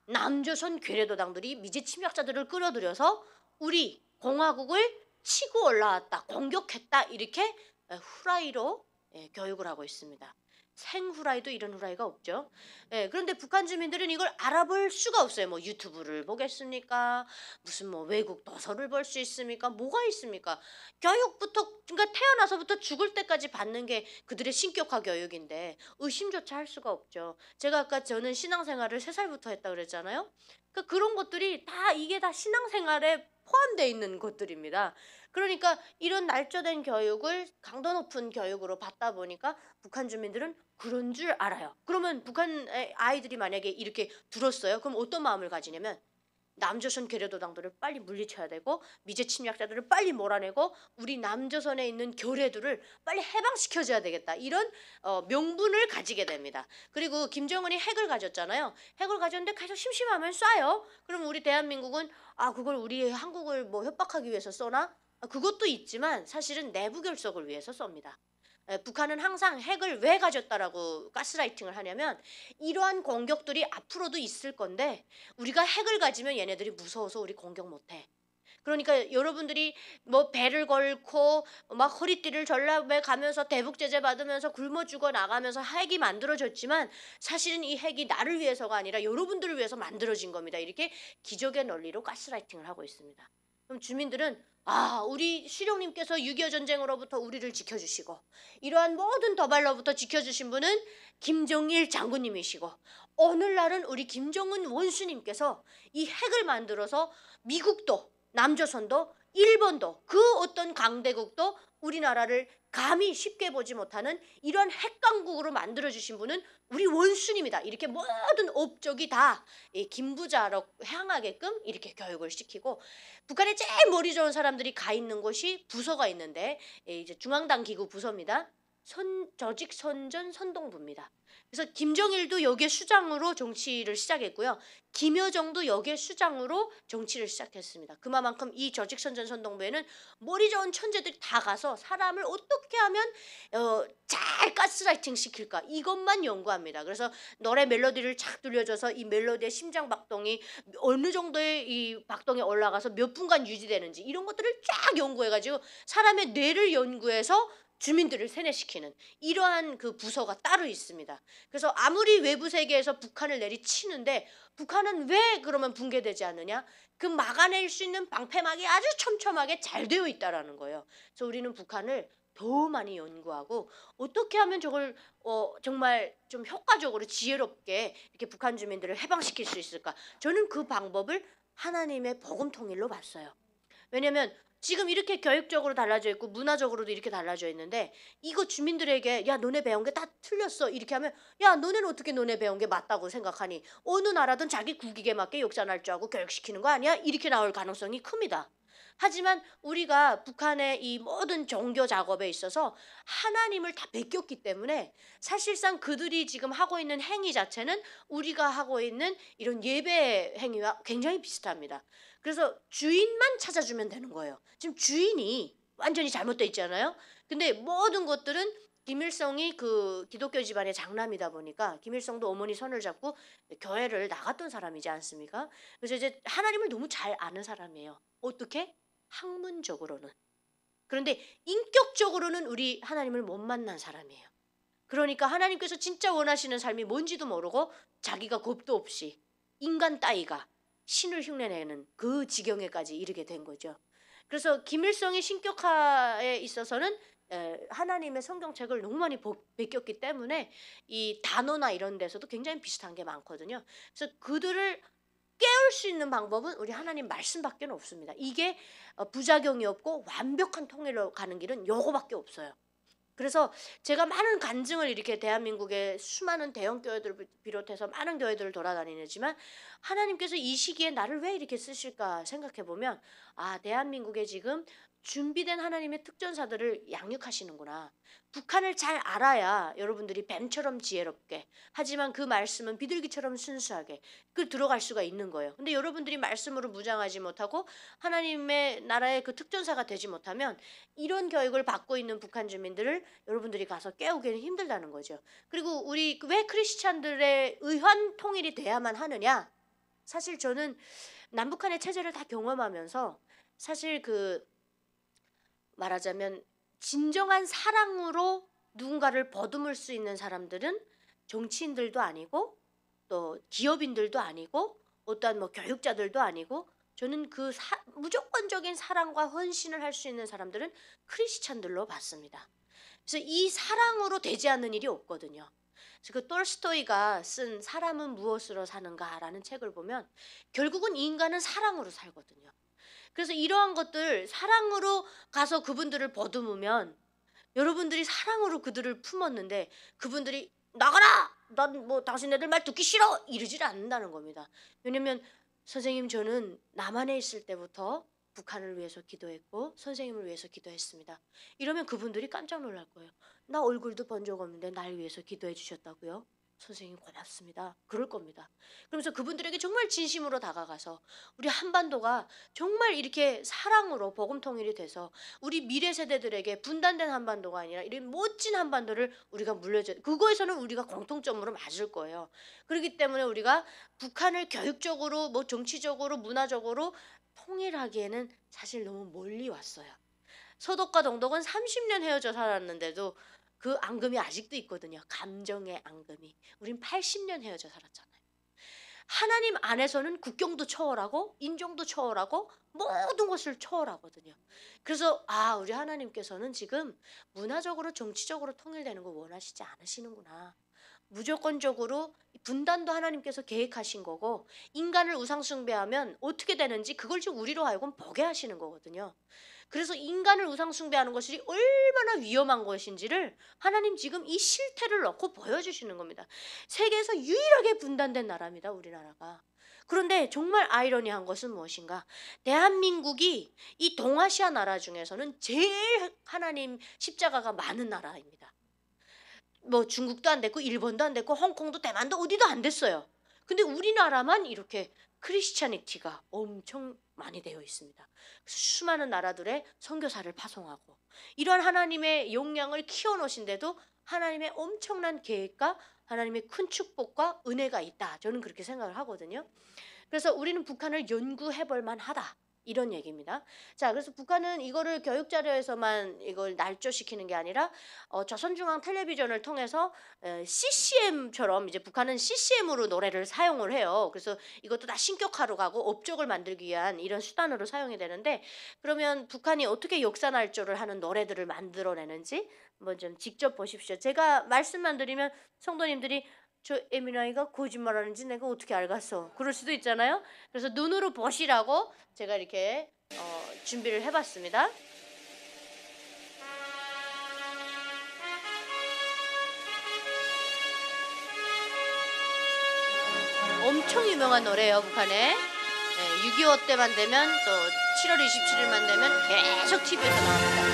남조선 괴뢰도당들이 미제 침략자들을 끌어들여서 우리 공화국을 치고 올라왔다, 공격했다 이렇게 후라이로 교육을 하고 있습니다. 생후라이도 이런 후라이가 없죠. 그런데 북한 주민들은 이걸 알아볼 수가 없어요. 뭐 유튜브를 보겠습니까? 무슨 뭐 외국 도서를 볼 수 있습니까? 뭐가 있습니까? 교육부터, 그러니까 태어나서부터 죽을 때까지 받는 게 그들의 신격화 교육인데 의심조차 할 수가 없죠. 제가 아까 저는 신앙생활을 3살부터 했다 그랬잖아요. 그러니까 그런 것들이 다 이게 다 신앙생활에 포함되어 있는 것들입니다. 그러니까 이런 날조된 교육을 강도 높은 교육으로 받다 보니까 북한 주민들은 그런 줄 알아요. 그러면 북한 아이들이 만약에 이렇게 들었어요. 그럼 어떤 마음을 가지냐면 남조선 괴뢰도당들을 빨리 물리쳐야 되고 미제 침략자들을 빨리 몰아내고 우리 남조선에 있는 교뢰들을 빨리 해방시켜줘야 되겠다. 이런 명분을 가지게 됩니다. 그리고 김정은이 핵을 가졌잖아요. 핵을 가졌는데 계속 심심하면 쏴요. 그럼 우리 대한민국은 그걸 우리 한국을 뭐 협박하기 위해서 쏘나? 그것도 있지만 사실은 내부 결속을 위해서 쏩니다. 북한은 항상 핵을 왜 가졌다라고 가스라이팅을 하냐면 이러한 공격들이 앞으로도 있을 건데 우리가 핵을 가지면 얘네들이 무서워서 우리 공격 못해. 그러니까 여러분들이 뭐 배를 걸고 막 허리띠를 전람해 가면서 대북 제재 받으면서 굶어 죽어 나가면서 핵이 만들어졌지만 사실은 이 핵이 나를 위해서가 아니라 여러분들을 위해서 만들어진 겁니다. 이렇게 기적의 논리로 가스라이팅을 하고 있습니다. 그럼 주민들은 우리 시령님께서 6.25 전쟁으로부터 우리를 지켜주시고 이러한 모든 도발로부터 지켜주신 분은 김정일 장군님이시고 오늘날은 우리 김정은 원수님께서 이 핵을 만들어서 미국도 남조선도 일본도 그 어떤 강대국도 우리나라를 감히 쉽게 보지 못하는 이런 핵강국으로 만들어주신 분은 우리 원수님이다. 이렇게 모든 업적이 다 김부자로 향하게끔 이렇게 교육을 시키고 북한에 제일 머리 좋은 사람들이 가 있는 곳이 부서가 있는데 이제 중앙당 기구 부서입니다. 조직 선전 선동부입니다. 그래서 김정일도 여기에 수장으로 정치를 시작했고요. 김여정도 여기에 수장으로 정치를 시작했습니다. 그만큼 이 조직선전선동부에는 머리 좋은 천재들이 다 가서 사람을 어떻게 하면 잘 가스라이팅 시킬까 이것만 연구합니다. 그래서 노래 멜로디를 착 들려줘서 이 멜로디의 심장 박동이 어느 정도의 이 박동에 올라가서 몇 분간 유지되는지 이런 것들을 쫙 연구해가지고 사람의 뇌를 연구해서 주민들을 세뇌시키는 이러한 그 부서가 따로 있습니다. 그래서 아무리 외부 세계에서 북한을 내리치는데 북한은 왜 그러면 붕괴되지 않느냐? 그 막아낼 수 있는 방패막이 아주 촘촘하게 잘 되어 있다라는 거예요. 그래서 우리는 북한을 더 많이 연구하고 어떻게 하면 저걸 정말 좀 효과적으로 지혜롭게 이렇게 북한 주민들을 해방시킬 수 있을까? 저는 그 방법을 하나님의 복음 통일로 봤어요. 왜냐면 지금 이렇게 교육적으로 달라져 있고 문화적으로도 이렇게 달라져 있는데 이거 주민들에게 야 너네 배운 게 다 틀렸어 이렇게 하면 야 너네는 어떻게 너네 배운 게 맞다고 생각하니 어느 나라든 자기 국익에 맞게 역사할 줄 알고 교육시키는 거 아니야? 이렇게 나올 가능성이 큽니다. 하지만 우리가 북한의 이 모든 종교 작업에 있어서 하나님을 다 베꼈기 때문에 사실상 그들이 지금 하고 있는 행위 자체는 우리가 하고 있는 이런 예배 행위와 굉장히 비슷합니다. 그래서 주인만 찾아주면 되는 거예요. 지금 주인이 완전히 잘못돼 있잖아요. 근데 모든 것들은 김일성이 그 기독교 집안의 장남이다 보니까 김일성도 어머니 손을 잡고 교회를 나갔던 사람이지 않습니까? 그래서 이제 하나님을 너무 잘 아는 사람이에요. 어떻게? 학문적으로는. 그런데 인격적으로는 우리 하나님을 못 만난 사람이에요. 그러니까 하나님께서 진짜 원하시는 삶이 뭔지도 모르고 자기가 겁도 없이 인간 따위가 신을 흉내내는 그 지경에까지 이르게 된 거죠. 그래서 김일성의 신격화에 있어서는 하나님의 성경책을 너무 많이 베꼈기 때문에 이 단어나 이런 데서도 굉장히 비슷한 게 많거든요. 그래서 그들을 깨울 수 있는 방법은 우리 하나님 말씀밖에 없습니다. 이게 부작용이 없고 완벽한 통일로 가는 길은 요거밖에 없어요. 그래서 제가 많은 간증을 이렇게 대한민국의 수많은 대형 교회들을 비롯해서 많은 교회들을 돌아다니지만 하나님께서 이 시기에 나를 왜 이렇게 쓰실까 생각해 보면 아 대한민국에 지금 준비된 하나님의 특전사들을 양육하시는구나. 북한을 잘 알아야 여러분들이 뱀처럼 지혜롭게 하지만 그 말씀은 비둘기처럼 순수하게 그 들어갈 수가 있는 거예요. 근데 여러분들이 말씀으로 무장하지 못하고 하나님의 나라의 그 특전사가 되지 못하면 이런 교육을 받고 있는 북한 주민들을 여러분들이 가서 깨우기는 힘들다는 거죠. 그리고 우리 왜 크리스찬들의 의한 통일이 돼야만 하느냐? 사실 저는 남북한의 체제를 다 경험하면서 사실 그 말하자면 진정한 사랑으로 누군가를 버듬을 수 있는 사람들은 정치인들도 아니고 또 기업인들도 아니고 어떠한 뭐 교육자들도 아니고 저는 그 무조건적인 사랑과 헌신을 할 수 있는 사람들은 크리스찬들로 봤습니다. 그래서 이 사랑으로 되지 않는 일이 없거든요. 그래서 그 톨스토이가 쓴 사람은 무엇으로 사는가라는 책을 보면 결국은 인간은 사랑으로 살거든요. 그래서 이러한 것들 사랑으로 가서 그분들을 버듬으면 여러분들이 사랑으로 그들을 품었는데 그분들이 나가라! 난 뭐 당신네들 말 듣기 싫어! 이러질 않는다는 겁니다. 왜냐면 선생님 저는 남한에 있을 때부터 북한을 위해서 기도했고 선생님을 위해서 기도했습니다. 이러면 그분들이 깜짝 놀랄 거예요. 나 얼굴도 본 적 없는데 날 위해서 기도해 주셨다고요? 선생님 고맙습니다. 그럴 겁니다. 그러면서 그분들에게 정말 진심으로 다가가서 우리 한반도가 정말 이렇게 사랑으로 복음 통일이 돼서 우리 미래 세대들에게 분단된 한반도가 아니라 이런 멋진 한반도를 우리가 물려줘 그거에서는 우리가 공통점으로 맞을 거예요. 그렇기 때문에 우리가 북한을 교육적으로 뭐 정치적으로 문화적으로 통일하기에는 사실 너무 멀리 왔어요. 서독과 동독은 30년 헤어져 살았는데도 그 앙금이 아직도 있거든요. 감정의 앙금이. 우린 80년 헤어져 살았잖아요. 하나님 안에서는 국경도 초월하고 인종도 초월하고 모든 것을 초월하거든요. 그래서 아 우리 하나님께서는 지금 문화적으로 정치적으로 통일되는 거 원하시지 않으시는구나. 무조건적으로 분단도 하나님께서 계획하신 거고 인간을 우상숭배하면 어떻게 되는지 그걸 지금 우리로 하여금 보게 하시는 거거든요. 그래서 인간을 우상숭배하는 것이 얼마나 위험한 것인지를 하나님 지금 이 실태를 넣고 보여주시는 겁니다. 세계에서 유일하게 분단된 나라입니다. 우리나라가. 그런데 정말 아이러니한 것은 무엇인가? 대한민국이 이 동아시아 나라 중에서는 제일 하나님 십자가가 많은 나라입니다. 뭐 중국도 안 됐고 일본도 안 됐고 홍콩도 대만도 어디도 안 됐어요. 근데 우리나라만 이렇게 크리스찬이티가 엄청 많이 되어 있습니다. 수많은 나라들의 선교사를 파송하고 이런 하나님의 용량을 키워놓으신데도 하나님의 엄청난 계획과 하나님의 큰 축복과 은혜가 있다. 저는 그렇게 생각을 하거든요. 그래서 우리는 북한을 연구해 볼 만하다. 이런 얘기입니다. 자, 그래서 북한은 이거를 교육 자료에서만 이걸 날조시키는 게 아니라 조선중앙 텔레비전을 통해서 CCM처럼 이제 북한은 CCM으로 노래를 사용을 해요. 그래서 이것도 다 신격화로 가고 업적을 만들기 위한 이런 수단으로 사용이 되는데, 그러면 북한이 어떻게 역사날조를 하는 노래들을 만들어내는지 한번 좀 직접 보십시오. 제가 말씀만 드리면 성도님들이 저 에미나이가 거짓말하는지 내가 어떻게 알겠어? 그럴 수도 있잖아요. 그래서 눈으로 보시라고 제가 이렇게 준비를 해봤습니다. 엄청 유명한 노래예요, 북한에. 네, 6.25 때만 되면 또 7월 27일만 되면 계속 TV에서 나옵니다.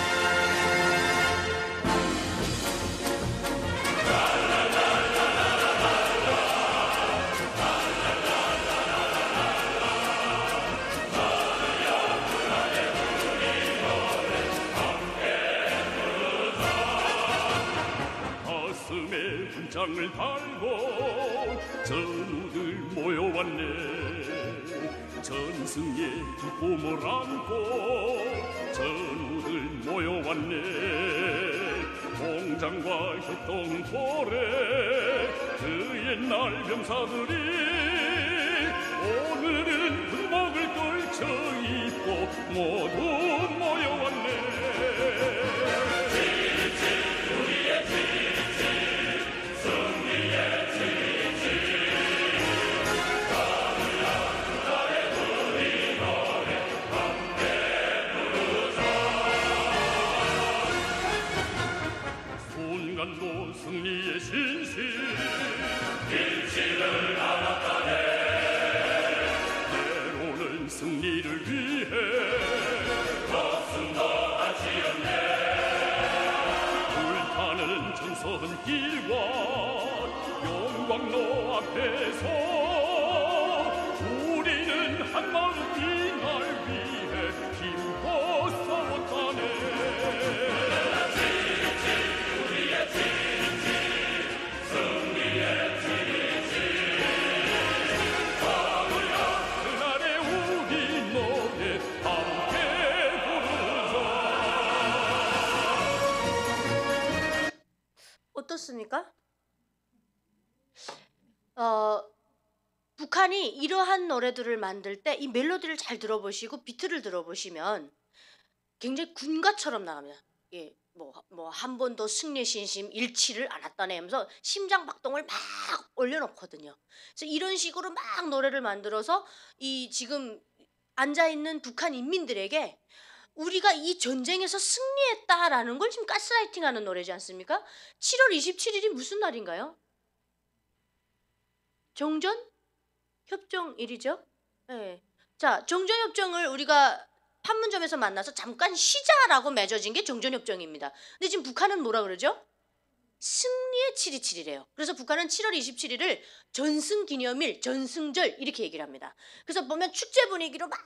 가슴에 훈장을 달고 전우들 모여왔네. 전승의 뒷고을 안고 전우들 모여왔네. 공장과 협동포래 그 옛날 병사들이 오늘은 군복을 걸쳐 입고 모두 모여왔네. 순간도 승리의 신심 일치를 알았다네. 때로는 승리를 위해 목숨 다하지었네. 불타는 전선 길과 용광로 앞에서 우리는 한마음 이날 위해 힘껏 싸웠다네. 어떻습니까? 북한이 이러한 노래들을 만들 때 이 멜로디를 잘 들어보시고 비트를 들어보시면 굉장히 군가처럼 나갑니다. 예, 뭐 한 번도 승리 신심 잃지를 않았다네 하면서 심장 박동을 막 올려놓거든요. 그래서 이런 식으로 막 노래를 만들어서 이 지금 앉아 있는 북한 인민들에게 우리가 이 전쟁에서 승리했다라는 걸 지금 가스라이팅하는 노래지 않습니까? 7월 27일이 무슨 날인가요? 정전 협정일이죠. 예. 자, 정전 협정을 우리가 판문점에서 만나서 잠깐 쉬자라고 맺어진 게 정전 협정입니다. 근데 지금 북한은 뭐라 그러죠? 승리의 7.27이래요. 그래서 북한은 7월 27일을 전승기념일, 전승절 이렇게 얘기를 합니다. 그래서 보면 축제 분위기로 막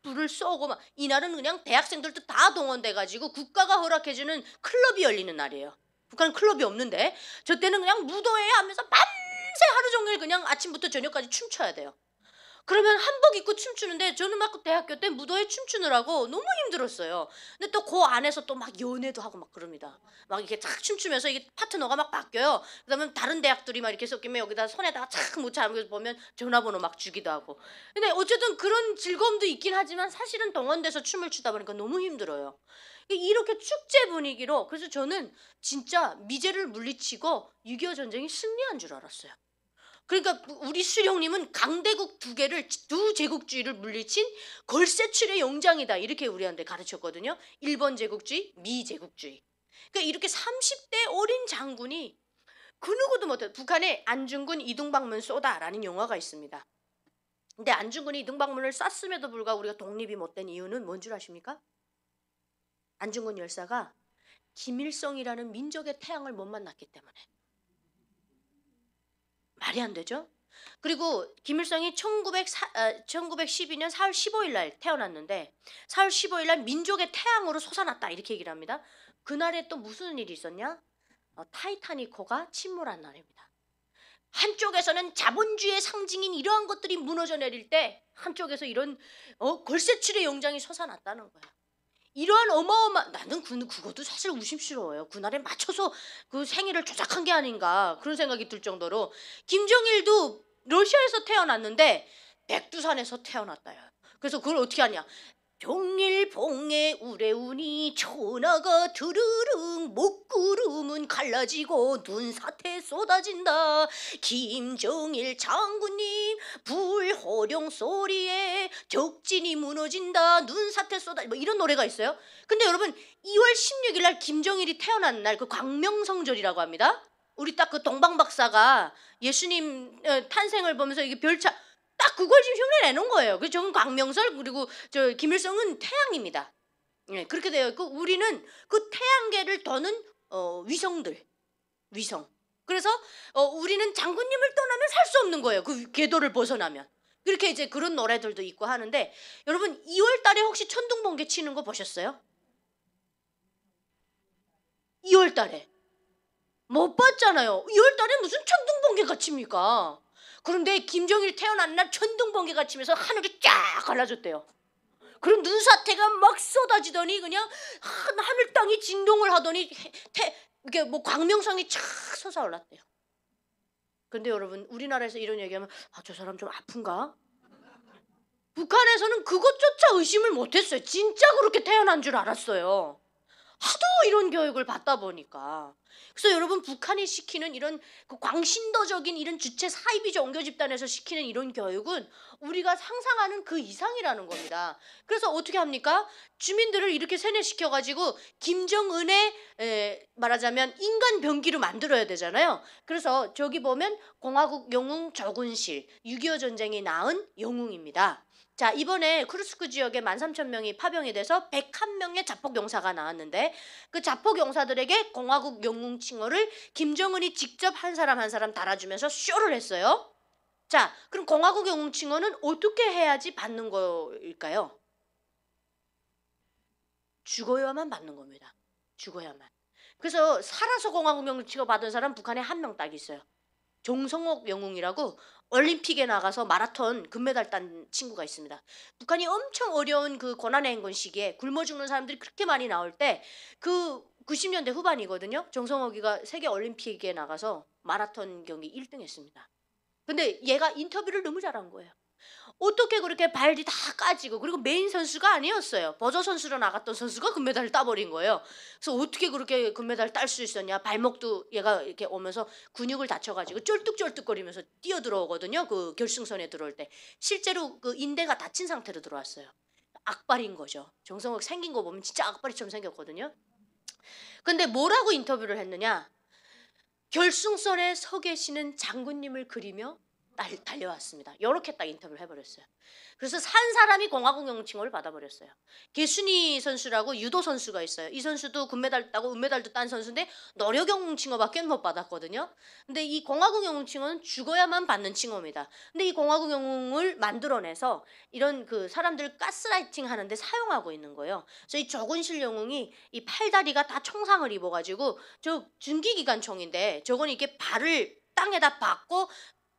불을 쏘고 막 이날은 그냥 대학생들도 다 동원돼가지고 국가가 허락해주는 클럽이 열리는 날이에요. 북한은 클럽이 없는데 저 때는 그냥 무도회 하면서 밤새 하루 종일 그냥 아침부터 저녁까지 춤춰야 돼요. 그러면 한복 입고 춤추는데 저는 막 대학교 때 무도회 춤추느라고 너무 힘들었어요. 근데 또 그 안에서 또 막 연애도 하고 막 그럽니다. 막 이렇게 탁 춤추면서 이게 파트너가 막 바뀌어요. 그다음에 다른 대학들이 막 이렇게 섞이면 여기다 손에다가 착 묻혀서 보면 전화번호 막 주기도 하고. 근데 어쨌든 그런 즐거움도 있긴 하지만 사실은 동원돼서 춤을 추다 보니까 너무 힘들어요. 이렇게 축제 분위기로 그래서 저는 진짜 미제를 물리치고 6.25 전쟁이 승리한 줄 알았어요. 그러니까 우리 수령님은 강대국 두 제국주의를 물리친 걸쇠출의 용장이다 이렇게 우리한테 가르쳤거든요. 일본 제국주의, 미 제국주의. 그러니까 이렇게 30대 어린 장군이 그 누구도 못해. 북한에 안중근 이등박문 쏘다라는 영화가 있습니다. 근데 안중근이 이등박문을 쐈음에도 불구하고 우리가 독립이 못된 이유는 뭔 줄 아십니까? 안중근 열사가 김일성이라는 민족의 태양을 못 만났기 때문에. 말이 안 되죠? 그리고 김일성이 1912년 4월 15일 날 태어났는데 4월 15일 날 민족의 태양으로 솟아났다 이렇게 얘기를 합니다. 그날에 또 무슨 일이 있었냐? 타이타닉호가 침몰한 날입니다. 한쪽에서는 자본주의의 상징인 이러한 것들이 무너져 내릴 때 한쪽에서 이런 걸쇠출의 영장이 솟아났다는 거야. 이러한 나는 그것도 사실 의심스러워요. 그날에 맞춰서 그 생일을 조작한 게 아닌가 그런 생각이 들 정도로 김정일도 러시아에서 태어났는데 백두산에서 태어났다요. 그래서 그걸 어떻게 하냐? 종일봉에 우레우니 천하가 드르릉 목구름은 갈라지고 눈사태 쏟아진다. 김정일 장군님 불호령 소리에 적진이 무너진다. 눈사태 쏟아 뭐 이런 노래가 있어요. 근데 여러분 2월 16일 날 김정일이 태어난 날 그 광명성절이라고 합니다. 우리 딱 그 동방박사가 예수님 탄생을 보면서 이게 별차 딱 그걸 지금 흉내 내는 거예요. 그 저는 광명설 그리고 저 김일성은 태양입니다. 네, 그렇게 되어 있고 우리는 그 태양계를 도는 위성. 그래서 우리는 장군님을 떠나면 살 수 없는 거예요. 그 궤도를 벗어나면. 그렇게 이제 그런 노래들도 있고 하는데 여러분 2월 달에 혹시 천둥번개 치는 거 보셨어요? 2월 달에 못 봤잖아요. 2월 달에 무슨 천둥번개가 칩니까? 그런데 김정일 태어난 날 천둥번개가 치면서 하늘이 쫙 갈라졌대요. 그럼 눈사태가 막 쏟아지더니 그냥 하늘 땅이 진동을 하더니 이게 뭐 광명성이 쫙 솟아올랐대요. 근데 여러분 우리나라에서 이런 얘기하면 저 사람 좀 아픈가? 북한에서는 그것조차 의심을 못했어요. 진짜 그렇게 태어난 줄 알았어요. 하도 이런 교육을 받다 보니까. 그래서 여러분 북한이 시키는 이런 그 광신도적인 이런 주체 사이비적 온교 집단에서 시키는 이런 교육은 우리가 상상하는 그 이상이라는 겁니다. 그래서 어떻게 합니까? 주민들을 이렇게 세뇌시켜가지고 김정은의 말하자면 인간 병기로 만들어야 되잖아요. 그래서 저기 보면 공화국 영웅 조군실 6.25 전쟁이 낳은 영웅입니다. 자, 이번에 쿠르스크 지역에 13,000명이 파병이 돼서 101명의 자폭용사가 나왔는데 그 자폭용사들에게 공화국 영웅 칭호를 김정은이 직접 한 사람 한 사람 달아주면서 쇼를 했어요. 자, 그럼 공화국 영웅 칭호는 어떻게 해야지 받는 거일까요? 죽어야만 받는 겁니다. 죽어야만. 그래서 살아서 공화국 영웅 칭호 받은 사람 북한에 한 명 딱 있어요. 정성옥 영웅이라고 올림픽에 나가서 마라톤 금메달 딴 친구가 있습니다. 북한이 엄청 어려운 그 고난의 행군 시기에 굶어 죽는 사람들이 그렇게 많이 나올 때 그 90년대 후반이거든요. 정성옥이가 세계 올림픽에 나가서 마라톤 경기 1등 했습니다. 근데 얘가 인터뷰를 너무 잘한 거예요. 어떻게 그렇게 발이 다 까지고 그리고 메인 선수가 아니었어요. 버저 선수로 나갔던 선수가 금메달을 따버린 거예요. 그래서 어떻게 그렇게 금메달을 딸 수 있었냐. 발목도 얘가 이렇게 오면서 근육을 다쳐가지고 쫄뚝쫄뚝거리면서 뛰어들어오거든요. 그 결승선에 들어올 때. 실제로 그 인대가 다친 상태로 들어왔어요. 악발인 거죠. 정성욱 생긴 거 보면 진짜 악발이처럼 생겼거든요. 근데 뭐라고 인터뷰를 했느냐. 결승선에 서 계시는 장군님을 그리며 달려왔습니다. 이렇게 딱 인터뷰를 해버렸어요. 그래서 산 사람이 공화국 영웅 칭호를 받아버렸어요. 개순이 선수라고 유도 선수가 있어요. 이 선수도 금메달 따고 은메달도 딴 선수인데 노력 영웅 칭호밖에 못 받았거든요. 근데 이 공화국 영웅 칭호는 죽어야만 받는 칭호입니다. 근데 이 공화국 영웅을 만들어내서 이런 그 사람들 가스라이팅 하는데 사용하고 있는 거예요. 그래서 이 조군실 영웅이 이 팔다리가 다 총상을 입어가지고 저 증기기관총인데 저건 이렇게 발을 땅에다 박고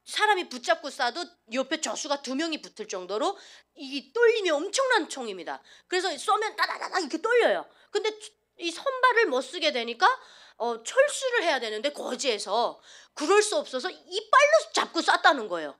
사람이 붙잡고 쏴도 옆에 저수가 2명이 붙을 정도로 이 떨림이 엄청난 총입니다. 그래서 쏘면 따다다다 이렇게 떨려요. 근데 이 선발을 못 쓰게 되니까 철수를 해야 되는데 고지에서 그럴 수 없어서 이빨로 잡고 쐈다는 거예요.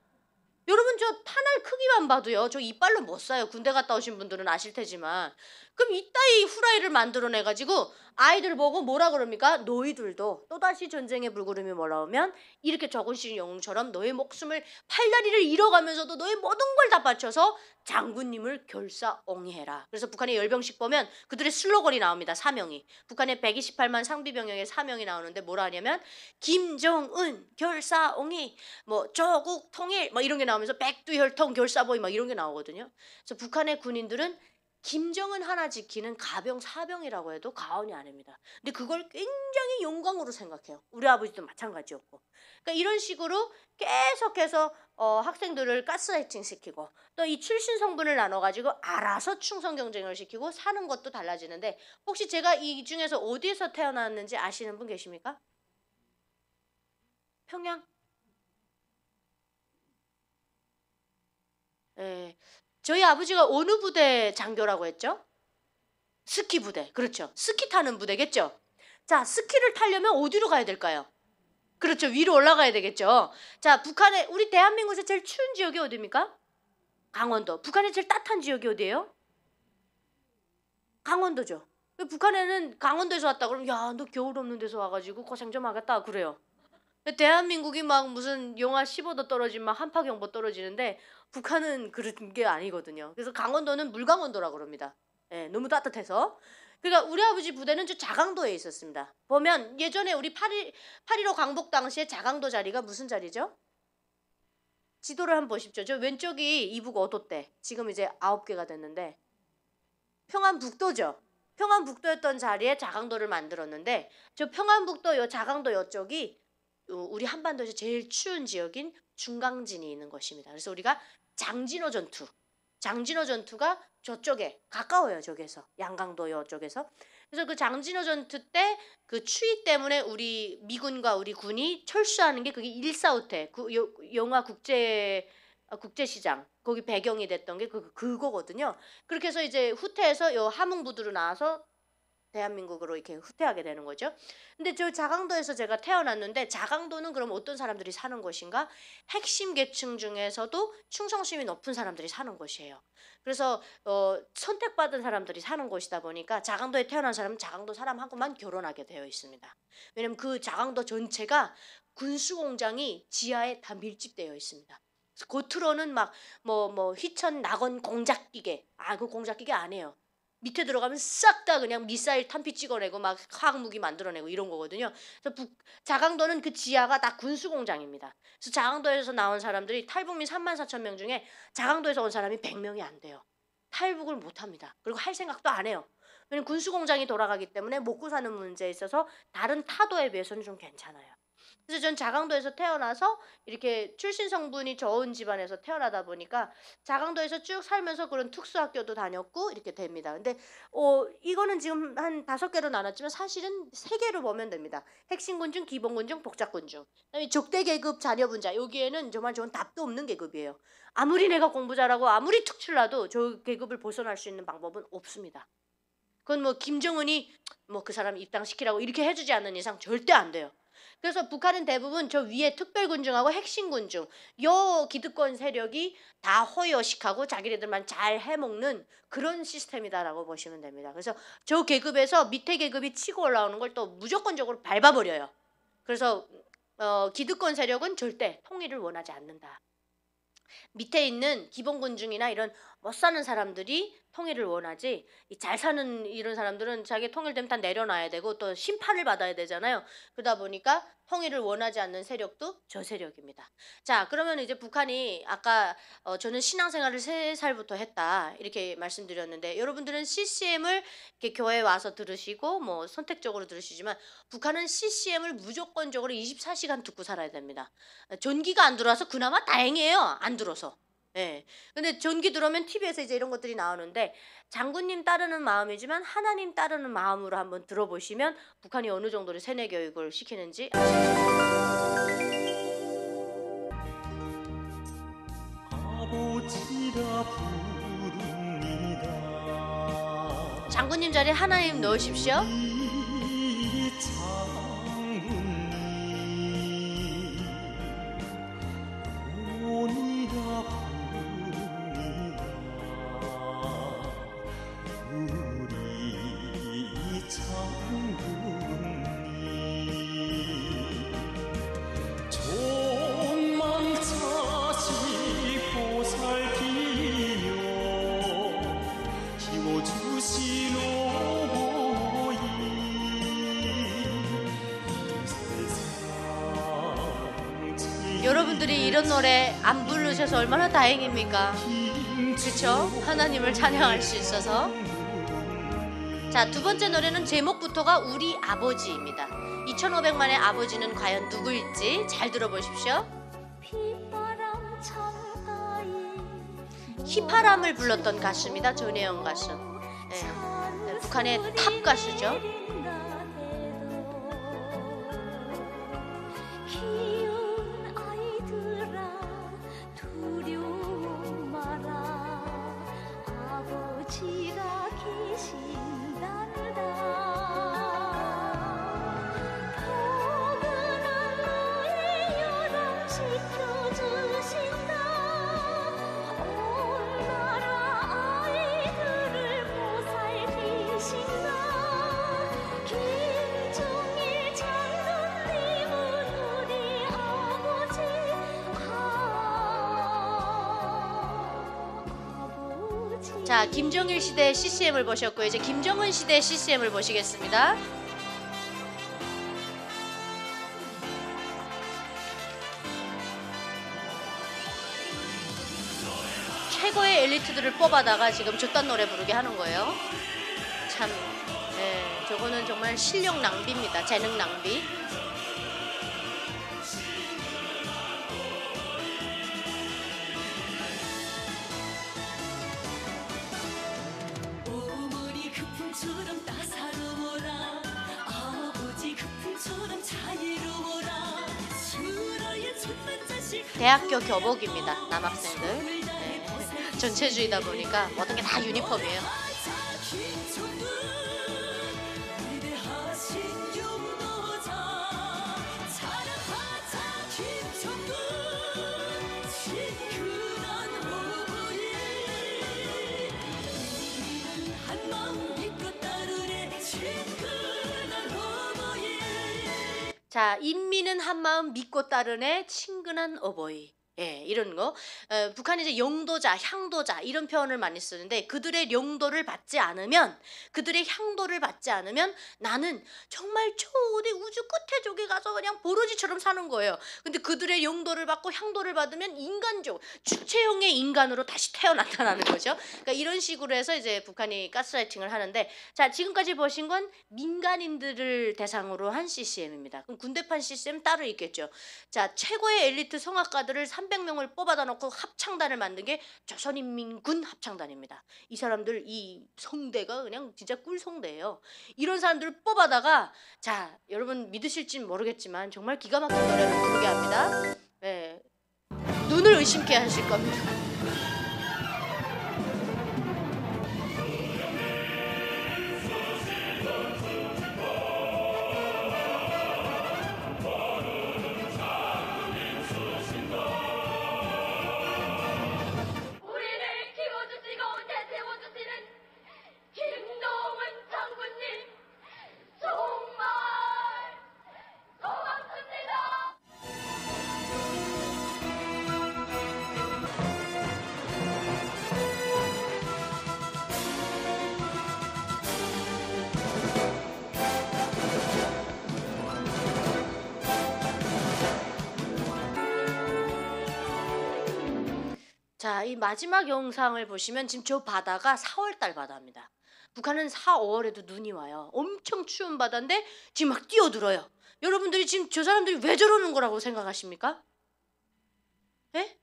여러분 저 탄알 크기만 봐도요. 저 이빨로 못 쏴요. 군대 갔다 오신 분들은 아실 테지만. 그럼 이따위 후라이를 만들어내가지고 아이들 보고 뭐라 그럽니까? 너희들도 또다시 전쟁의 불구름이 올라오면 이렇게 조군실 영웅처럼 너의 목숨을 팔다리를 잃어가면서도 너의 모든 걸 다 바쳐서 장군님을 결사옹이해라. 그래서 북한의 열병식 보면 그들의 슬로건이 나옵니다. 사명이. 북한의 128만 상비병력의 사명이 나오는데 뭐라 하냐면 김정은 결사옹이 뭐 조국 통일 뭐 이런 게 나오면서 백두혈통 결사보이 막 이런 게 나오거든요. 그래서 북한의 군인들은 김정은 하나 지키는 가병 사병이라고 해도 과언이 아닙니다. 근데 그걸 굉장히 영광으로 생각해요. 우리 아버지도 마찬가지였고. 그러니까 이런 식으로 계속해서 학생들을 가스라이팅 시키고 또 이 출신 성분을 나눠가지고 알아서 충성 경쟁을 시키고 사는 것도 달라지는데 혹시 제가 이 중에서 어디에서 태어났는지 아시는 분 계십니까? 평양? 예. 저희 아버지가 어느 부대 장교라고 했죠? 스키 부대. 그렇죠. 스키 타는 부대겠죠? 자, 스키를 타려면 어디로 가야 될까요? 그렇죠. 위로 올라가야 되겠죠. 자, 북한의 우리 대한민국에서 제일 추운 지역이 어디입니까? 강원도. 북한의 제일 따뜻한 지역이 어디예요? 강원도죠. 북한에는 강원도에서 왔다 그러면 야, 너 겨울 없는 데서 와가지고 고생 좀 하겠다 그래요. 대한민국이 막 무슨 영하 15도 떨어지면 막 한파경보 떨어지는데 북한은 그런 게 아니거든요. 그래서 강원도는 물강원도라고 그럽니다. 예, 너무 따뜻해서. 그러니까 우리 아버지 부대는 저 자강도에 있었습니다. 보면 예전에 우리 8.15 광복 당시에 자강도 자리가 무슨 자리죠? 지도를 한번 보십시오. 저 왼쪽이 이북 어도대. 지금 이제 9개가 됐는데 평안북도죠. 평안북도였던 자리에 자강도를 만들었는데 저 평안북도 요 자강도 요쪽이 우리 한반도에서 제일 추운 지역인 중강진이 있는 것입니다. 그래서 우리가 장진호 전투가 저쪽에 가까워요. 저기서 양강도 요쪽에서. 그래서 그 장진호 전투 때 그 추위 때문에 우리 미군과 우리 군이 철수하는 게 그게 일사후퇴 영화 국제시장 거기 배경이 됐던 게 그거거든요. 그렇게 해서 이제 후퇴해서 요 함흥부두로 나와서 대한민국으로 이렇게 후퇴하게 되는 거죠. 근데 저 자강도에서 제가 태어났는데 자강도는 그럼 어떤 사람들이 사는 곳인가? 핵심 계층 중에서도 충성심이 높은 사람들이 사는 곳이에요. 그래서 선택받은 사람들이 사는 곳이다 보니까 자강도에 태어난 사람은 자강도 사람하고만 결혼하게 되어 있습니다. 왜냐면 그 자강도 전체가 군수공장이 지하에 다 밀집되어 있습니다. 겉으로는 막 휘천 낙원 공작기계 그 공작기계 아니에요. 밑에 들어가면 싹 다 그냥 미사일 탄피 찍어내고 막 화학무기 만들어내고 이런 거거든요. 그래서 자강도는 그 지하가 다 군수공장입니다. 그래서 자강도에서 나온 사람들이 탈북민 34,000명 중에 자강도에서 온 사람이 100명이 안 돼요. 탈북을 못합니다. 그리고 할 생각도 안 해요. 왜냐면 군수공장이 돌아가기 때문에 먹고 사는 문제에 있어서 다른 타도에 비해서는 좀 괜찮아요. 그래서 전 자강도에서 태어나서 이렇게 출신 성분이 좋은 집안에서 태어나다 보니까 자강도에서 쭉 살면서 그런 특수학교도 다녔고 이렇게 됩니다. 근데 이거는 지금 한 5개로 나눴지만 사실은 3개로 보면 됩니다. 핵심군중, 기본군중, 복작군중. 그다음에 적대 계급 자녀분자 여기에는 정말 좋은 답도 없는 계급이에요. 아무리 내가 공부 잘하고 아무리 특출나도 저 계급을 벗어날 수 있는 방법은 없습니다. 그건 김정은이 그 사람 입당시키라고 이렇게 해주지 않는 이상 절대 안 돼요. 그래서 북한은 대부분 저 위에 특별군중하고 핵심군중 요 기득권 세력이 다 호의호식하고 자기네들만 잘 해먹는 그런 시스템이다라고 보시면 됩니다. 그래서 저 계급에서 밑에 계급이 치고 올라오는 걸 또 무조건적으로 밟아버려요. 그래서 기득권 세력은 절대 통일을 원하지 않는다. 밑에 있는 기본군중이나 이런 못 사는 사람들이 통일을 원하지 잘 사는 이런 사람들은 자기 통일되면 다 내려놔야 되고 또 심판을 받아야 되잖아요. 그러다 보니까 통일을 원하지 않는 세력도 저 세력입니다. 자, 그러면 이제 북한이 아까 저는 신앙생활을 3살부터 했다 이렇게 말씀드렸는데 여러분들은 CCM을 이렇게 교회에 와서 들으시고 선택적으로 들으시지만 북한은 CCM을 무조건적으로 24시간 듣고 살아야 됩니다. 전기가 안 들어와서 그나마 다행이에요. 안 들어서. 예. 근데 전기 들어오면 TV에서 이제 이런 것들이 나오는데 장군님 따르는 마음이지만 하나님 따르는 마음으로 한번 들어보시면 북한이 어느 정도로 세뇌 교육을 시키는지 아버지라 부릅니다. 장군님 자리에 하나님 넣으십시오. 이 장군님 온이라 부릅니다. 우리 장군님 정망 차시고 살피며 키워주신 오이 세상 여러분들이 이런 노래 안 부르셔서 얼마나 다행입니까? 그렇죠? 하나님을 찬양할 수 있어서. 자, 두 번째 노래는 제목부터가 우리 아버지입니다. 2,500만의 아버지는 과연 누구일지 잘 들어보십시오. 휘파람을 불렀던 가수입니다. 전혜영 가수. 네, 북한의 탑 가수죠. 키운 아이들아 두려워 마라 아버지가 계신단다. 포근한 너의 연락 시켜주신다. 온 나라 아이들을 보살피신다. 김종일 장로님은 우리 아버지. 자, 김정일 시대 CCM을 보셨고요. 이제 김정은 시대 CCM을 보시겠습니다. 최고의 엘리트들을 뽑아다가 지금 저딴 노래 부르게 하는 거예요. 참, 저거는 정말 실력 낭비입니다. 재능 낭비. 어머니 그 품처럼 따사로워라. 아버지 그 품처럼 자유로워라. 수라의 촌만 자식 대학교 교복입니다. 남학생들. 전체주의다 보니까 모든 게 다 유니폼이에요. 위대하신 용도자 사랑하자 김정은. 친근한 어머니 한마음 믿고 따르네. 친근한 어머니. 자, 인민은 한마음 믿고 따르네 친근한 어버이. 이런 거. 북한이 이제 영도자, 향도자 이런 표현을 많이 쓰는데 그들의 영도를 받지 않으면, 그들의 향도를 받지 않으면 나는 정말 저 어디 우주 끝에 저기 가서 그냥 보로지처럼 사는 거예요. 근데 그들의 영도를 받고 향도를 받으면 인간적, 주체형의 인간으로 다시 태어나타나는 거죠. 그러니까 이런 식으로 해서 이제 북한이 가스라이팅을 하는데, 자, 지금까지 보신 건 민간인들을 대상으로 한 CCM입니다. 그럼 군대판 CCM 따로 있겠죠. 자, 최고의 엘리트 성악가들을 300명을 뽑아다 놓고 합창단을 만든 게 조선인민군 합창단입니다. 이 사람들 이 성대가 그냥 진짜 꿀성대예요. 이런 사람들을 뽑아다가, 자, 여러분 믿으실지 모르겠지만 정말 기가 막힌 노래를 부르게 합니다. 눈을 의심케 하실 겁니다. 우리를 키워주시고 내세워주시는 김동은 장군님 정말 고맙습니다. 자, 이 마지막 영상을 보시면 지금 저 바다가 4월달 바다입니다. 북한은 4, 5월에도 눈이 와요. 엄청 추운 바다인데 지금 막 뛰어들어요. 여러분들이 지금 저 사람들이 왜 저러는 거라고 생각하십니까? 예?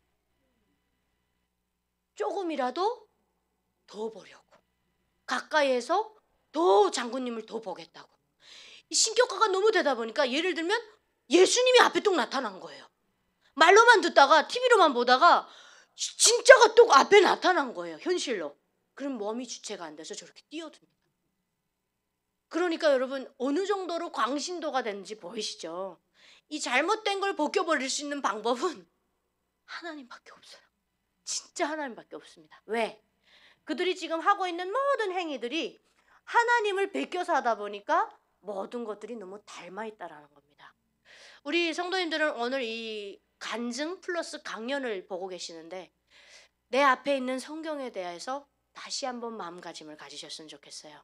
조금이라도 더 보려고, 가까이에서 더 장군님을 더 보겠다고. 이 신격화가 너무 되다 보니까 예를 들면 예수님이 앞에 뚝 나타난 거예요. 말로만 듣다가 TV로만 보다가 진짜가 또 앞에 나타난 거예요. 현실로. 그럼 몸이 주체가 안 돼서 저렇게 뛰어듭니다. 그러니까 여러분 어느 정도로 광신도가 되는지 보이시죠? 이 잘못된 걸 벗겨버릴 수 있는 방법은 하나님밖에 없어요. 진짜 하나님밖에 없습니다. 왜? 그들이 지금 하고 있는 모든 행위들이 하나님을 베껴서 하다 보니까 모든 것들이 너무 닮아있다라는 겁니다. 우리 성도님들은 오늘 이 간증 플러스 강연을 보고 계시는데 내 앞에 있는 성경에 대해서 다시 한번 마음가짐을 가지셨으면 좋겠어요.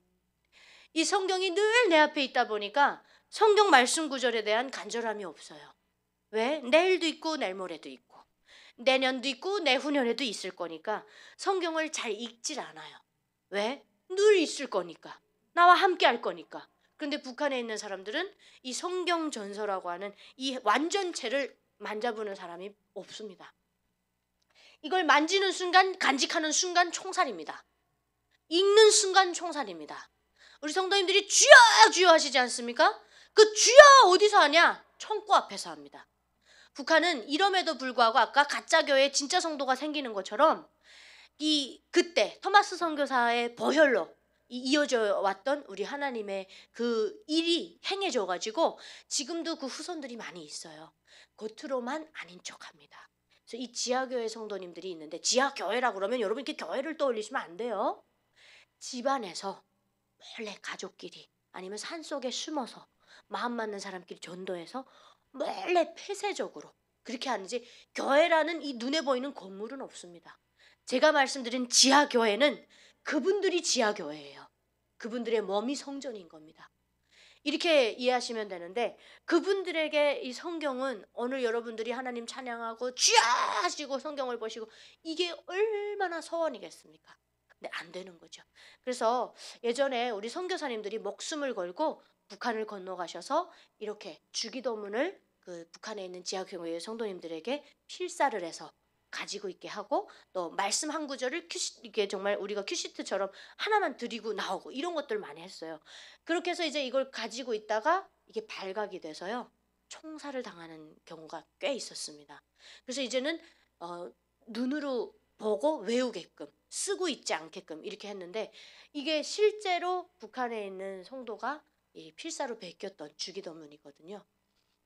이 성경이 늘 내 앞에 있다 보니까 성경 말씀 구절에 대한 간절함이 없어요. 왜? 내일도 있고 내일 모레도 있고 내년도 있고 내후년에도 있을 거니까 성경을 잘 읽질 않아요. 왜? 늘 있을 거니까. 나와 함께 할 거니까. 그런데 북한에 있는 사람들은 이 성경 전서라고 하는 이 완전체를 만져보는 사람이 없습니다. 이걸 만지는 순간, 간직하는 순간 총살입니다. 읽는 순간 총살입니다. 우리 성도님들이 주여 주여 하시지 않습니까? 그 주여 어디서 하냐? 창고 앞에서 합니다. 북한은 이럼에도 불구하고 아까 가짜교회 진짜 성도가 생기는 것처럼 그때 토마스 선교사의 보혈로 이어져 왔던 우리 하나님의 그 일이 행해져 가지고 지금도 그 후손들이 많이 있어요. 겉으로만 아닌 척합니다. 그래서 이 지하교회 성도님들이 있는데, 지하교회라 그러면 여러분 이렇게 교회를 떠올리시면 안 돼요. 집안에서 몰래 가족끼리 아니면 산속에 숨어서 마음 맞는 사람끼리 전도해서 몰래 폐쇄적으로 그렇게 하는지, 교회라는 이 눈에 보이는 건물은 없습니다. 제가 말씀드린 지하교회는 그분들이 지하교회예요. 그분들의 몸이 성전인 겁니다. 이렇게 이해하시면 되는데, 그분들에게 이 성경은 오늘 여러분들이 하나님 찬양하고 주야 하시고 성경을 보시고 이게 얼마나 소원이겠습니까? 근데 안 되는 거죠. 그래서 예전에 우리 선교사님들이 목숨을 걸고 북한을 건너가셔서 이렇게 주기도문을 그 북한에 있는 지하교회 성도님들에게 필사를 해서 가지고 있게 하고, 또 말씀 한 구절을 이게 정말 우리가 큐시트처럼 하나만 드리고 나오고 이런 것들 많이 했어요. 그렇게 해서 이제 이걸 가지고 있다가 이게 발각이 돼서요, 총살을 당하는 경우가 꽤 있었습니다. 그래서 이제는 눈으로 보고 외우게끔 쓰고 있지 않게끔 이렇게 했는데, 이게 실제로 북한에 있는 성도가 이 필사로 베꼈던 주기도문이거든요.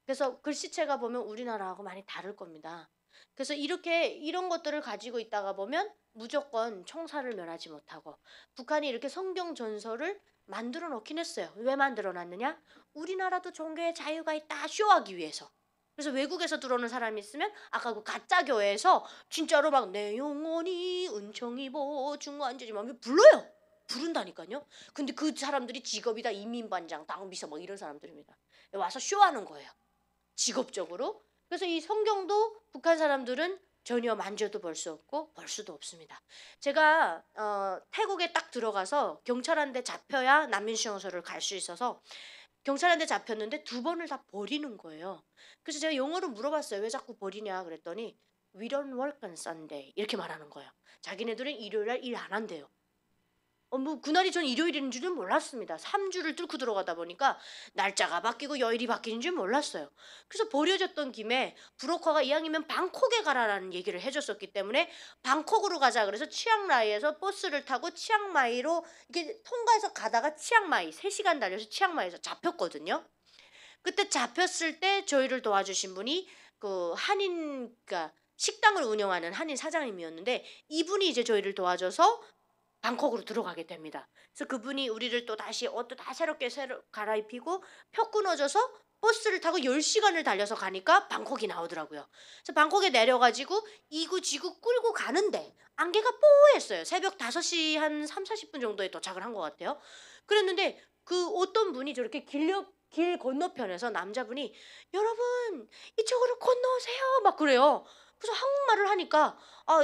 그래서 글씨체가 보면 우리나라하고 많이 다를 겁니다. 그래서 이런 것들을 가지고 있다가 보면 무조건 총살을 면하지 못하고, 북한이 이렇게 성경 전서를 만들어 놓긴 했어요. 왜 만들어 놨느냐? 우리나라도 종교의 자유가 있다 쇼하기 위해서. 그래서 외국에서 들어오는 사람이 있으면 아까 그 가짜 교회에서 진짜로 막 내 영혼이 은총이보 중간지지 막 불러요. 부른다니까요. 근데 그 사람들이 직업이 다 이민반장, 당비서 막 이런 사람들입니다. 와서 쇼하는 거예요, 직업적으로. 그래서 이 성경도 북한 사람들은 전혀 만져도 볼 수 없고 볼 수도 없습니다. 제가 태국에 딱 들어가서 경찰한테 잡혀야 난민수용소를 갈 수 있어서 경찰한테 잡혔는데 2번을 다 버리는 거예요. 그래서 제가 영어로 물어봤어요. 왜 자꾸 버리냐 그랬더니 We don't work on Sunday 이렇게 말하는 거예요. 자기네들은 일요일날 일 안 한대요. 뭐 그날이 전 일요일인 줄은 몰랐습니다. 3주를 뚫고 들어가다 보니까 날짜가 바뀌고 요일이 바뀌는 줄 몰랐어요. 그래서 버려졌던 김에 브로커가 이왕이면 방콕에 가라라는 얘기를 해줬었기 때문에 방콕으로 가자 그래서 치앙라이에서 버스를 타고 치앙마이로 이렇게 통과해서 가다가 치앙마이 3시간 달려서 치앙마이에서 잡혔거든요. 그때 잡혔을 때 저희를 도와주신 분이 그 한인, 그러니까 식당을 운영하는 한인 사장님이었는데, 이분이 이제 저희를 도와줘서 방콕으로 들어가게 됩니다. 그래서 그분이 우리를 또 다시 옷도 다 새롭게 갈아입히고 표 끊어줘서 버스를 타고 10시간을 달려서 가니까 방콕이 나오더라고요. 그래서 방콕에 내려가지고 이구지구 끌고 가는데 안개가 뽀했어요. 새벽 5시 한 3, 40분 정도에 도착을 한 것 같아요. 그랬는데 그 어떤 분이 저렇게 길 건너편에서 남자분이 여러분 이쪽으로 건너오세요 막 그래요. 그래서 한국말을 하니까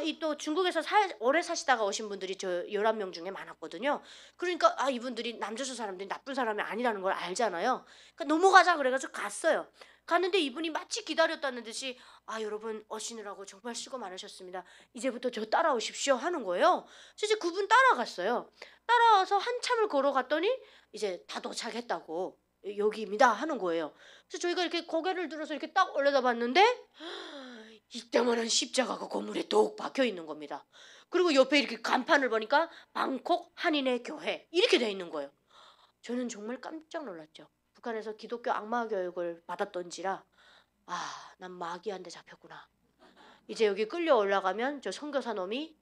이 또 중국에서 오래 사시다가 오신 분들이 저 11명 중에 많았거든요. 그러니까 이분들이 남조선 사람들이 나쁜 사람이 아니라는 걸 알잖아요. 그러니까 넘어가자 그래가지고 갔어요. 갔는데 이분이 마치 기다렸다는 듯이 여러분 오시느라고 정말 수고 많으셨습니다. 이제부터 저 따라오십시오 하는 거예요. 그래서 이제 그분 따라갔어요. 따라와서 한참을 걸어갔더니 이제 다 도착했다고, 여기입니다 하는 거예요. 그래서 저희가 이렇게 고개를 들어서 이렇게 딱 올려다봤는데 이따만한 십자가가 건물에 똑 박혀 있는 겁니다. 그리고 옆에 이렇게 간판을 보니까 방콕 한인의 교회 이렇게 돼 있는 거예요. 저는 정말 깜짝 놀랐죠. 북한에서 기독교 악마 교육을 받았던지라 난 마귀한테 잡혔구나. 이제 여기 끌려 올라가면 저 선교사 놈이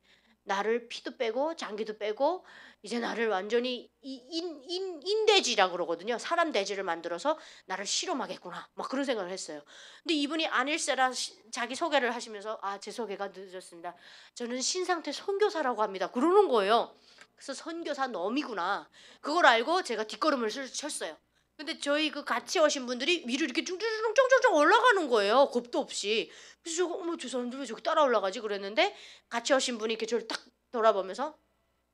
나를 피도 빼고 장기도 빼고 이제 나를 완전히 인대지라 그러거든요. 사람 돼지를 만들어서 나를 실험하겠구나 막 그런 생각을 했어요. 근데 이분이 안일세라 자기 소개를 하시면서 제 소개가 늦었습니다. 저는 신상태 선교사라고 합니다 그러는 거예요. 그래서 선교사 놈이구나 그걸 알고 제가 뒷걸음을 쳤어요. 근데 저희 그 같이 오신 분들이 위로 이렇게 쫑쫑쫑쫑쫑 올라가는 거예요, 겁도 없이. 그래서 저거 저 사람들 왜 저기 따라 올라가지 그랬는데, 같이 오신 분이 이렇게 저를 딱 돌아보면서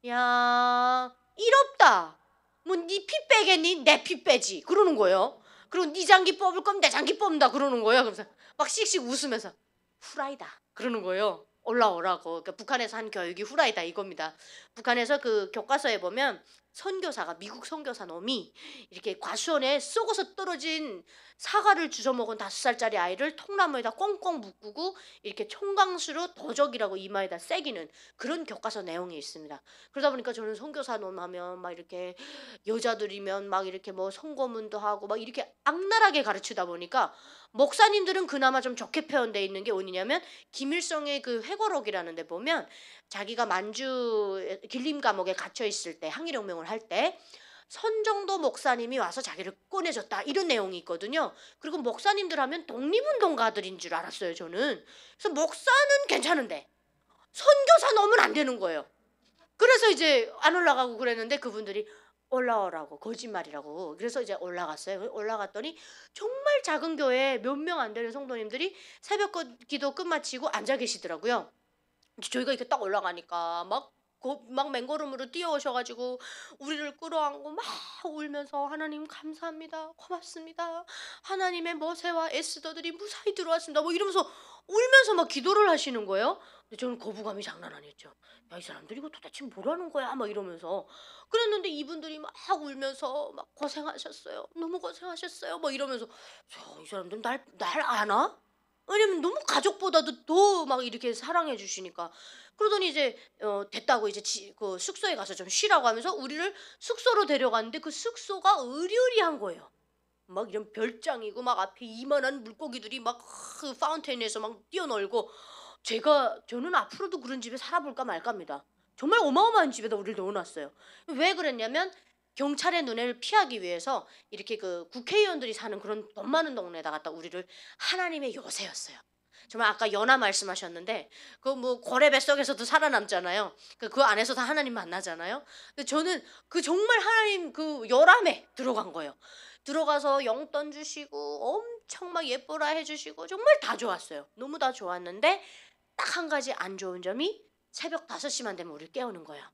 야 이롭다 뭐 네 피 빼겠니? 내 피 빼지 그러는 거예요. 그리고 네 장기 뽑을 거면 내 장기 뽑는다 그러는 거예요. 그래서 막 씩씩 웃으면서 후라이다 그러는 거예요. 올라오라고. 그러니까 북한에서 한 교육이 후라이다 이겁니다. 북한에서 그 교과서에 보면 선교사가 미국 선교사 놈이 이렇게 과수원에 썩어서 떨어진 사과를 주워 먹은 5살짜리 아이를 통나무에다 꽁꽁 묶고 이렇게 총광수로 도적이라고 이마에다 새기는 그런 교과서 내용이 있습니다. 그러다 보니까 저는 선교사 놈 하면 막 이렇게 여자들이면 막 이렇게 뭐 선고문도 하고 막 이렇게 악랄하게 가르치다 보니까 목사님들은 그나마 좀 좋게 표현되어 있는 게 어디냐면 김일성의 그 회고록이라는 데 보면 자기가 만주 길림 감옥에 갇혀 있을 때 항일혁명을 할 때 선정도 목사님이 와서 자기를 꺼내줬다 이런 내용이 있거든요. 그리고 목사님들 하면 독립운동가들인 줄 알았어요 저는. 그래서 목사는 괜찮은데 선교사 넘으면 안 되는 거예요. 그래서 이제 안 올라가고 그랬는데 그분들이 올라오라고 거짓말이라고. 그래서 이제 올라갔어요. 올라갔더니 정말 작은 교회에 몇 명 안 되는 성도님들이 새벽 기도 끝마치고 앉아 계시더라고요. 저희가 이렇게 딱 올라가니까 막 맨걸음으로 뛰어오셔가지고 우리를 끌어안고 막 울면서 하나님 감사합니다, 고맙습니다, 하나님의 머세와 에스더들이 무사히 들어왔습니다 뭐 이러면서 울면서 막 기도를 하시는 거예요. 근데 저는 거부감이 장난 아니었죠. 야, 이 사람들이 이거 도대체 뭐라는 거야 막 이러면서 그랬는데 이분들이 막 울면서 막 고생하셨어요, 너무 고생하셨어요 막 이러면서 이 사람들 날 아나? 왜냐면 너무 가족보다도 더 막 이렇게 사랑해 주시니까. 그러더니 이제 됐다고 이제 그 숙소에 가서 좀 쉬라고 하면서 우리를 숙소로 데려갔는데 그 숙소가 으리으리한 거예요. 막 이런 별장이고 막 앞에 이만한 물고기들이 막 그 파운테인에서 막 뛰어놀고 저는 앞으로도 그런 집에 살아볼까 말까입니다. 정말 어마어마한 집에다 우리를 넣어놨어요. 왜 그랬냐면 경찰의 눈을 피하기 위해서 이렇게 그 국회의원들이 사는 그런 돈 많은 동네에다 갖다 우리를 하나님의 요새였어요. 정말 아까 연하 말씀하셨는데 그 뭐 고래 뱃속에서도 살아남잖아요. 그 안에서 다 하나님 만나잖아요. 근데 저는 그 정말 하나님 그 열함에 들어간 거예요. 들어가서 용돈 주시고 엄청 막 예뻐라 해주시고 정말 다 좋았어요. 너무 다 좋았는데 딱 한 가지 안 좋은 점이 새벽 5시만 되면 우리를 깨우는 거예요.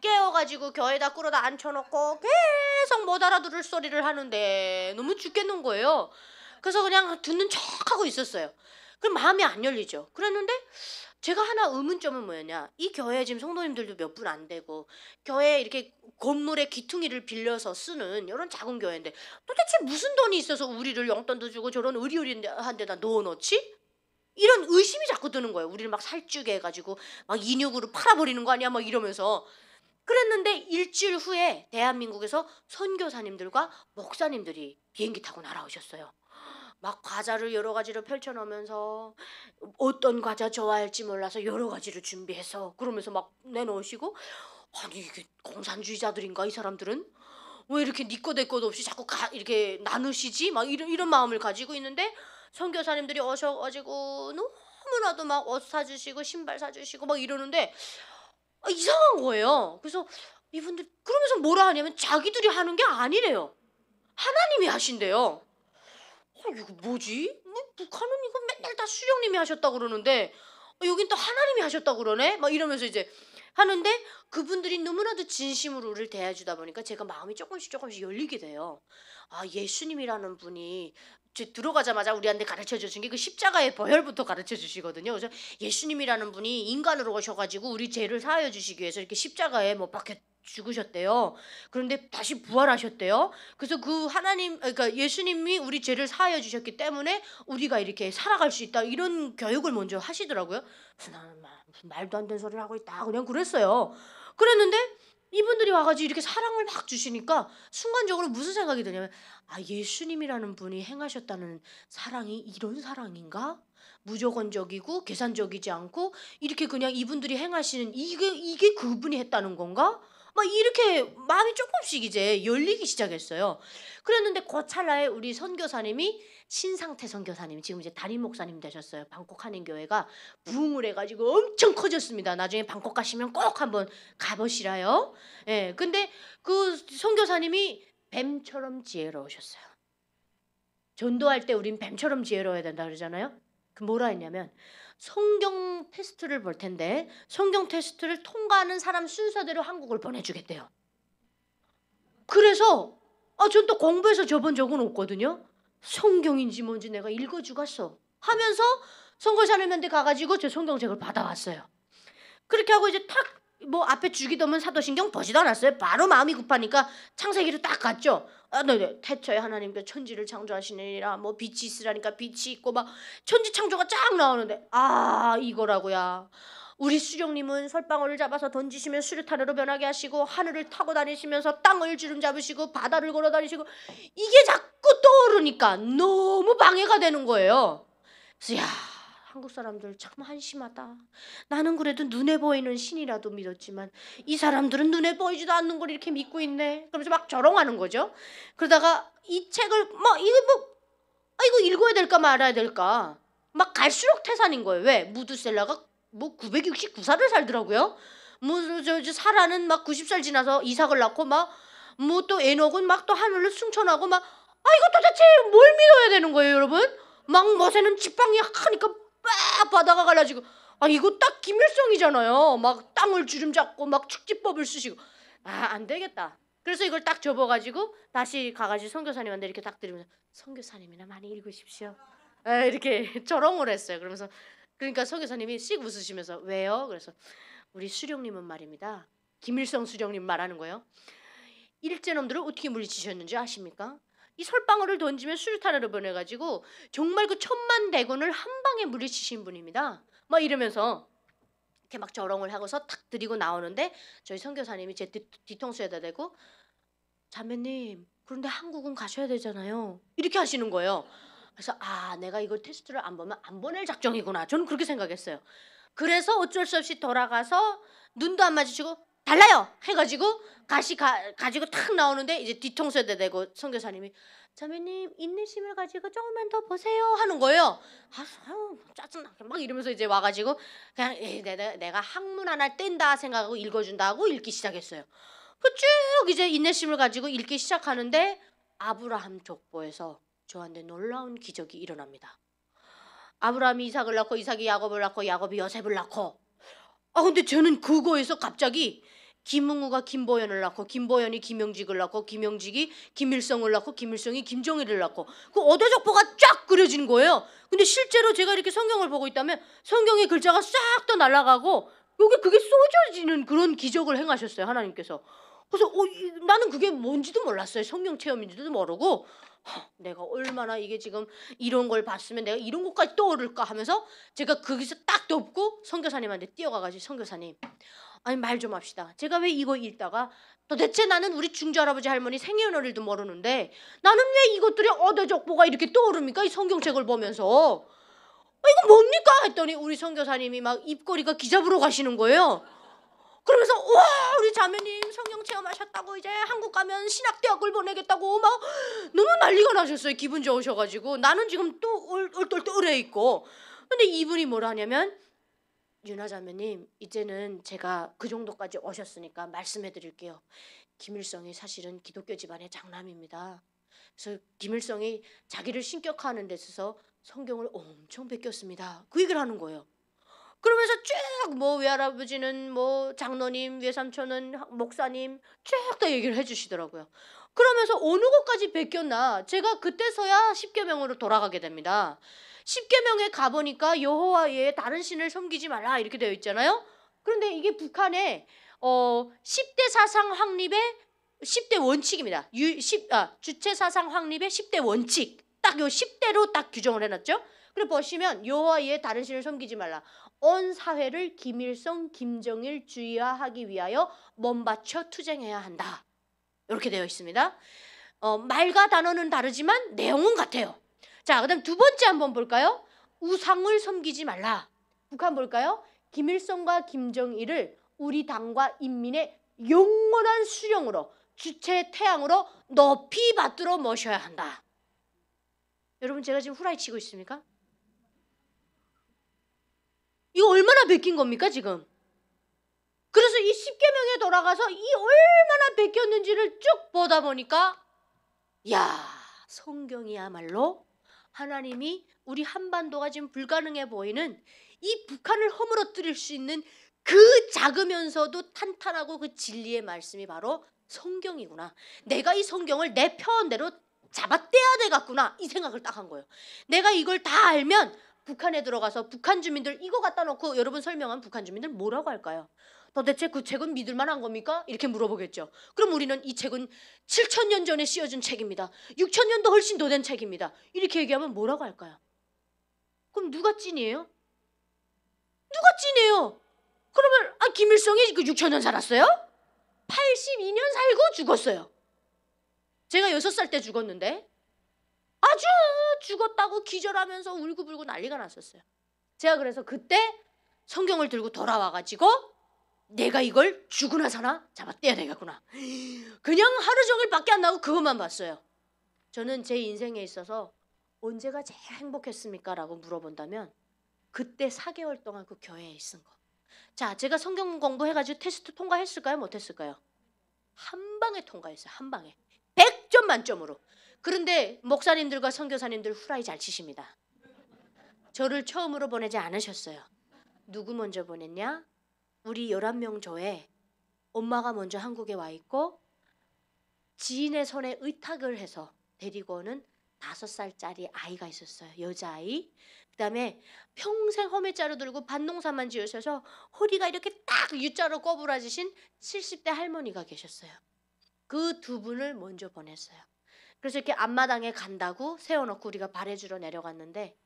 깨워가지고 교회에다 끌어다 앉혀놓고 계속 못 알아들을 소리를 하는데 너무 죽겠는 거예요. 그래서 그냥 듣는 척하고 있었어요. 그럼 마음이 안 열리죠. 그랬는데 제가 하나 의문점은 뭐였냐, 이 교회에 지금 성도님들도 몇 분 안 되고 교회에 이렇게 건물의 기퉁이를 빌려서 쓰는 이런 작은 교회인데 도대체 무슨 돈이 있어서 우리를 용돈도 주고 저런 의리의리한 데다 넣어놓지? 이런 의심이 자꾸 드는 거예요. 우리를 막 살찌게 해가지고 막 인육으로 팔아버리는 거 아니야 막 이러면서. 그랬는데 일주일 후에 대한민국에서 선교사님들과 목사님들이 비행기 타고 날아오셨어요. 막 과자를 여러 가지를 펼쳐놓으면서 어떤 과자 좋아할지 몰라서 여러 가지를 준비해서 그러면서 막 내놓으시고, 아니 이게 공산주의자들인가 이 사람들은? 왜 이렇게 니 거 내 것도 없이 자꾸 이렇게 나누시지? 막 이런 마음을 가지고 있는데 선교사님들이 오셔가지고 너무나도 막 옷 사주시고 신발 사주시고 막 이러는데 이상한 거예요. 그래서 이분들 그러면서 뭐라 하냐면 자기들이 하는 게 아니래요. 하나님이 하신대요. 이거 뭐지? 뭐 북한은 이거 맨날 다 수령님이 하셨다 그러는데 여긴 또 하나님이 하셨다 그러네? 막 이러면서 이제 하는데 그분들이 너무나도 진심으로 우리를 대해주다 보니까 제가 마음이 조금씩 열리게 돼요. 아, 예수님이라는 분이 들어가자마자 우리한테 가르쳐 주신 게 그 십자가의 보혈부터 가르쳐 주시거든요. 그래서 예수님이라는 분이 인간으로 오셔가지고 우리 죄를 사하여 주시기 위해서 이렇게 십자가에 못 박혀 죽으셨대요. 그런데 다시 부활하셨대요. 그래서 그 하나님, 그러니까 예수님이 우리 죄를 사하여 주셨기 때문에 우리가 이렇게 살아갈 수 있다, 이런 교육을 먼저 하시더라고요. 나는 무슨 말도 안 되는 소리를 하고 있다 그냥 그랬어요. 그랬는데 이분들이 와가지고 이렇게 사랑을 막 주시니까 순간적으로 무슨 생각이 드냐면, 아, 예수님이라는 분이 행하셨다는 사랑이 이런 사랑인가? 무조건적이고 계산적이지 않고 이렇게 그냥 이분들이 행하시는 이게 그분이 했다는 건가? 막 이렇게 마음이 조금씩 이제 열리기 시작했어요. 그랬는데 그 찰나에 우리 선교사님이 신상태 선교사님, 지금 이제 담임 목사님 되셨어요. 방콕 한인교회가 부흥을 해가지고 엄청 커졌습니다. 나중에 방콕 가시면 꼭 한번 가보시라요. 예, 근데 그 선교사님이 뱀처럼 지혜로우셨어요. 전도할 때 우린 뱀처럼 지혜로워야 된다 그러잖아요. 그 뭐라 했냐면 성경 테스트를 볼 텐데 성경 테스트를 통과하는 사람 순서대로 한국을 보내주겠대요. 그래서 전 또 공부해서 접은 적은 없거든요. 성경인지 뭔지 내가 읽어주겠어 하면서 선교사님한테 가가지고 저 성경책을 받아왔어요. 그렇게 하고 이제 탁 뭐 앞에 주기도문 사도신경 보지도 않았어요. 바로 마음이 급하니까 창세기로 딱 갔죠. 네네. 태초에 하나님께서 천지를 창조하시니라 뭐 빛이 있으라니까 빛이 있고 막 천지 창조가 쫙 나오는데 이거라고야. 우리 수령님은 솔방울을 잡아서 던지시면 수류탄으로 변하게 하시고 하늘을 타고 다니시면서 땅을 주름 잡으시고 바다를 걸어 다니시고 이게 자꾸 떠오르니까 너무 방해가 되는 거예요. 그래서 야 한국 사람들 참 한심하다. 나는 그래도 눈에 보이는 신이라도 믿었지만 이 사람들은 눈에 보이지도 않는 걸 이렇게 믿고 있네. 그러면서 막 조롱하는 거죠. 그러다가 이 책을 이거 읽어야 될까 말아야 될까 막 갈수록 태산인 거예요. 왜? 무드셀라가 뭐 969살을 살더라고요. 저 사라는 막 90살 지나서 이삭을 낳고 막 뭐 또 에녹은 막 또 하늘로 승천하고 막 이거 도대체 뭘 믿어야 되는 거예요, 여러분? 막 모세는 지팡이 하니까 빡 바다가 갈라지고 이거 딱 김일성이잖아요. 막 땅을 주름 잡고 막 축지법을 쓰시고 안 되겠다. 그래서 이걸 딱 접어가지고 다시 가가지고 선교사님한테 이렇게 딱 드리면서 선교사님이나 많이 읽으십시오. 이렇게 조롱을 했어요. 그러니까 선교사님이 씩 웃으시면서 왜요? 그래서 우리 수령님은 말입니다. 김일성 수령님 말하는 거예요. 일제놈들을 어떻게 물리치셨는지 아십니까? 이 솔방울을 던지면 수류탄으로 변해가지고 정말 그 천만 대군을 한 방에 물리치신 분입니다. 막 이러면서 이렇게 막 조롱을 하고서 탁 드리고 나오는데 저희 선교사님이 제 뒤통수에다 대고 자매님 그런데 한국은 가셔야 되잖아요. 이렇게 하시는 거예요. 그래서 내가 이거 테스트를 안 보면 안 보낼 작정이구나. 저는 그렇게 생각했어요. 그래서 어쩔 수 없이 돌아가서 눈도 안 마주치고 달라요 해가지고 가지고 탁 나오는데 이제 뒤통수에다 대고 선교사님이 자매님 인내심을 가지고 조금만 더 보세요 하는 거예요. 짜증나게 막 이러면서 이제 와가지고 그냥 내가 학문 하나 뗀다 생각하고 읽어준다고 읽기 시작했어요. 쭉 이제 인내심을 가지고 읽기 시작하는데 아브라함 족보에서 저한테 놀라운 기적이 일어납니다. 아브라함이 이삭을 낳고 이삭이 야곱을 낳고 야곱이 요셉을 낳고 근데 저는 그거에서 갑자기 김응우가 김보연을 낳고 김보연이 김영직을 낳고 김영직이 김일성을 낳고 김일성이 김정일을 낳고 그 어대족보가 쫙 그려진 거예요. 근데 실제로 제가 이렇게 성경을 보고 있다면 성경의 글자가 싹 다 날아가고 여기 그게 쏟아지는 그런 기적을 행하셨어요. 하나님께서. 그래서 나는 그게 뭔지도 몰랐어요. 성경 체험인지도 모르고 내가 얼마나 이게 지금 이런 걸 봤으면 내가 이런 것까지 떠오를까 하면서 제가 거기서 딱 덮고 선교사님한테 뛰어가가지고 선교사님 말 좀 합시다. 제가 왜 이거 읽다가 도대체 나는 우리 중조할아버지 할머니 생년월일도 모르는데 나는 왜 이것들이 어대족보가 이렇게 떠오릅니까? 이 성경책을 보면서 이거 뭡니까? 했더니 우리 선교사님이 막 입꼬리가 기잡으러 가시는 거예요. 그러면서 우리 자매님 성경 체험하셨다고 이제 한국 가면 신학대학을 보내겠다고 막 너무 난리가 나셨어요. 기분 좋으셔가지고 나는 지금 또 얼떨떨해 있고 근데 이분이 뭐라 하냐면 유나 자매님 이제는 제가 그 정도까지 오셨으니까 말씀해 드릴게요. 김일성이 사실은 기독교 집안의 장남입니다. 그래서 김일성이 자기를 신격화하는 데 있어서 성경을 엄청 베꼈습니다. 그 얘기를 하는 거예요. 그러면서 쭉 외할아버지는 장로님, 외삼촌은 목사님 쭉 다 얘기를 해주시더라고요. 그러면서 어느 곳까지 베꼈나 제가 그때서야 십계명으로 돌아가게 됩니다. 십계명에 가보니까 여호와 외에 다른 신을 섬기지 말라 이렇게 되어 있잖아요. 그런데 이게 북한의 10대 사상 확립의 10대 원칙입니다. 주체 사상 확립의 10대 원칙 딱 요 10대로 딱 규정을 해놨죠. 그리고 보시면 여호와 외에 다른 신을 섬기지 말라. 온 사회를 김일성, 김정일 주의화하기 위하여 몸바쳐 투쟁해야 한다. 이렇게 되어 있습니다. 말과 단어는 다르지만 내용은 같아요. 자, 그다음 두 번째 한번 볼까요? 우상을 섬기지 말라. 북한 볼까요? 김일성과 김정일을 우리 당과 인민의 영원한 수령으로 주체의 태양으로 높이 받들어 모셔야 한다. 여러분 제가 지금 후라이 치고 있습니까? 이거 얼마나 베낀 겁니까 지금? 그래서 이 십계명에 돌아가서 이 얼마나 베꼈는지를 쭉 보다 보니까 성경이야말로 하나님이 우리 한반도가 지금 불가능해 보이는 이 북한을 허물어뜨릴 수 있는 그 작으면서도 탄탄하고 그 진리의 말씀이 바로 성경이구나. 내가 이 성경을 내 표현대로 잡아떼야 되겠구나 이 생각을 딱 한 거예요. 내가 이걸 다 알면 북한에 들어가서 북한 주민들 이거 갖다 놓고 여러분 설명하면 북한 주민들 뭐라고 할까요? 도대체 그 책은 믿을 만한 겁니까? 이렇게 물어보겠죠. 그럼 우리는 이 책은 7,000년 전에 쓰여진 책입니다. 6,000년도 훨씬 더 된 책입니다. 이렇게 얘기하면 뭐라고 할까요? 그럼 누가 찐이에요? 누가 찐이에요? 그러면 김일성이 그 6,000년 살았어요? 82년 살고 죽었어요. 제가 6살 때 죽었는데 아주 죽었다고 기절하면서 울고불고 난리가 났었어요. 제가 그래서 그때 성경을 들고 돌아와가지고 내가 이걸 죽으나 사나 잡아떼야 되겠구나. 그냥 하루 종일 밖에 안 나가고 그것만 봤어요. 저는 제 인생에 있어서 언제가 제일 행복했습니까? 라고 물어본다면 그때 4개월 동안 그 교회에 있은 거. 자, 제가 성경 공부해가지고 테스트 통과했을까요? 못했을까요? 한 방에 통과했어요. 한 방에. 100점 만점으로. 그런데 목사님들과 선교사님들 후라이 잘 치십니다. 저를 처음으로 보내지 않으셨어요. 누구 먼저 보냈냐? 우리 11명 조에 엄마가 먼저 한국에 와 있고 지인의 손에 의탁을 해서 데리고 오는 5살짜리 아이가 있었어요. 여자아이. 그다음에 평생 험해자루 들고 밭농사만 지으셔서 허리가 이렇게 딱 U자로 꼬부라지신 70대 할머니가 계셨어요. 그 두 분을 먼저 보냈어요. 그래서 이렇게 앞마당에 간다고 세워놓고 우리가 발해주러 내려갔는데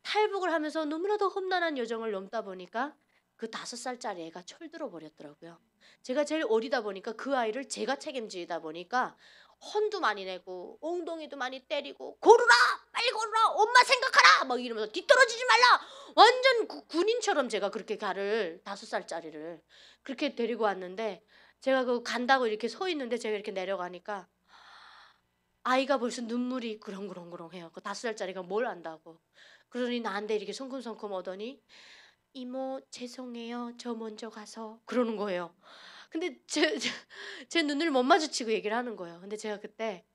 탈북을 하면서 너무나도 험난한 여정을 넘다 보니까 그 5살짜리 애가 철들어 버렸더라고요. 제가 제일 어리다 보니까 그 아이를 제가 책임지다 보니까 혼도 많이 내고 엉덩이도 많이 때리고 고르라 빨리 고르라 엄마 생각하라 막 이러면서 뒤떨어지지 말라 완전 군인처럼 제가 그렇게 가를 5살짜리를 그렇게 데리고 왔는데 제가 그 간다고 이렇게 서 있는데 제가 이렇게 내려가니까 아이가 벌써 눈물이 그렁그렁그렁해요. 그 5살짜리가 뭘 안다고. 그러더니 나한테 이렇게 성큼성큼 오더니 이모 죄송해요. 저 먼저 가서 그러는 거예요. 근데 제 눈을 못 마주치고 얘기를 하는 거예요. 근데 제가 그때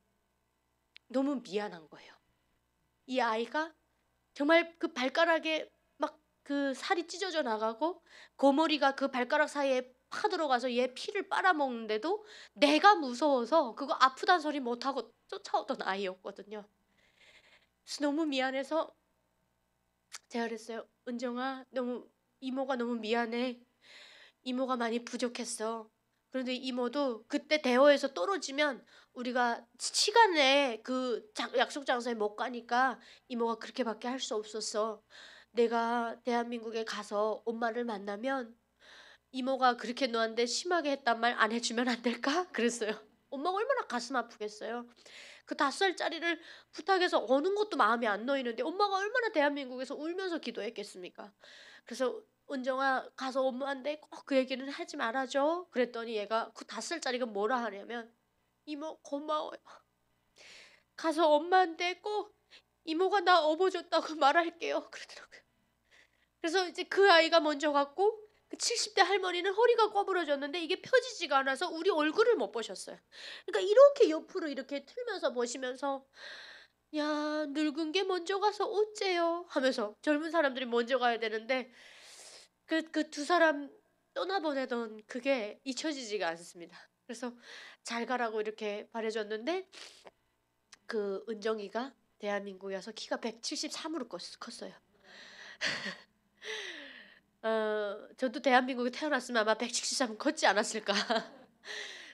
너무 미안한 거예요. 이 아이가 정말 그 발가락에 막 그 살이 찢어져 나가고 거머리가 그 발가락 사이에 파들어가서 얘 피를 빨아먹는데도 내가 무서워서 그거 아프단 소리 못하고 쫓아오던 아이였거든요. 그래서 너무 미안해서 제가 그랬어요. 은정아 너무 이모가 너무 미안해. 이모가 많이 부족했어. 그런데 이모도 그때 대호에서 떨어지면 우리가 시간에 그 약속 장소에 못 가니까 이모가 그렇게밖에 할 수 없었어. 내가 대한민국에 가서 엄마를 만나면 이모가 그렇게 너한테 심하게 했단 말 안 해주면 안 될까? 그랬어요. 엄마가 얼마나 가슴 아프겠어요. 그 5살짜리를 부탁해서 어는 것도 마음이 안 놓이는데 엄마가 얼마나 대한민국에서 울면서 기도했겠습니까? 그래서 은정아 가서 엄마한테 꼭 그 얘기는 하지 말아줘. 그랬더니 얘가 그 5살짜리가 뭐라 하냐면 이모 고마워요. 가서 엄마한테 꼭 이모가 나 업어줬다고 말할게요. 그러더라고요. 그래서 이제 그 아이가 먼저 갔고 그 70대 할머니는 허리가 꼬부러졌는데 이게 펴지지가 않아서 우리 얼굴을 못 보셨어요. 그러니까 이렇게 옆으로 이렇게 틀면서 보시면서 야 늙은 게 먼저 가서 어째요 하면서 젊은 사람들이 먼저 가야 되는데 그 두 사람 떠나보내던 그게 잊혀지지가 않습니다. 그래서 잘 가라고 이렇게 바래줬는데 그 은정이가 대한민국에 와서 키가 173으로 컸어요. 저도 대한민국에 태어났으면 아마 173 컸지 않았을까.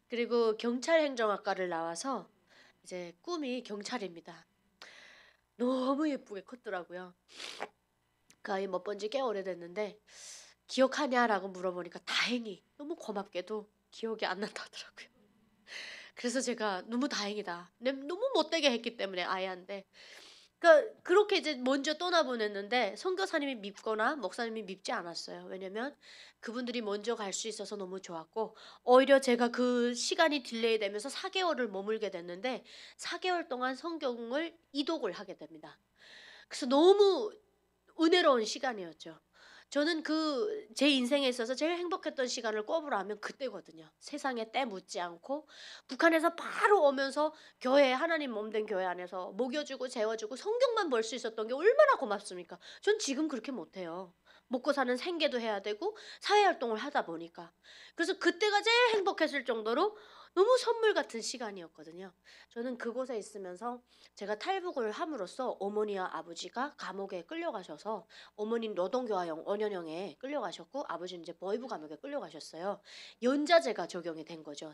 그리고 경찰 행정학과를 나와서 이제 꿈이 경찰입니다. 너무 예쁘게 컸더라고요. 그 아이 못 본 지 꽤 오래됐는데 기억하냐라고 물어보니까 다행히 너무 고맙게도 기억이 안 난다더라고요. 그래서 제가 너무 다행이다. 너무 못되게 했기 때문에 아이한테. 그러니까 그렇게 이제 먼저 떠나보냈는데 선교사님이 밉거나 목사님이 밉지 않았어요. 왜냐면 그분들이 먼저 갈 수 있어서 너무 좋았고 오히려 제가 그 시간이 딜레이 되면서 4개월을 머물게 됐는데 4개월 동안 성경을 이독을 하게 됩니다. 그래서 너무 은혜로운 시간이었죠. 저는 그 제 인생에 있어서 제일 행복했던 시간을 꼽으라 하면 그때거든요. 세상에 때 묻지 않고 북한에서 바로 오면서 교회 하나님 몸된 교회 안에서 먹여주고 재워주고 성경만 볼 수 있었던 게 얼마나 고맙습니까? 전 지금 그렇게 못해요. 먹고 사는 생계도 해야 되고 사회활동을 하다 보니까. 그래서 그때가 제일 행복했을 정도로 너무 선물 같은 시간이었거든요. 저는 그곳에 있으면서 제가 탈북을 함으로써 어머니와 아버지가 감옥에 끌려가셔서 어머니는 노동교화형 원년형에 끌려가셨고 아버지는 이제 보이부 감옥에 끌려가셨어요. 연자제가 적용이 된 거죠.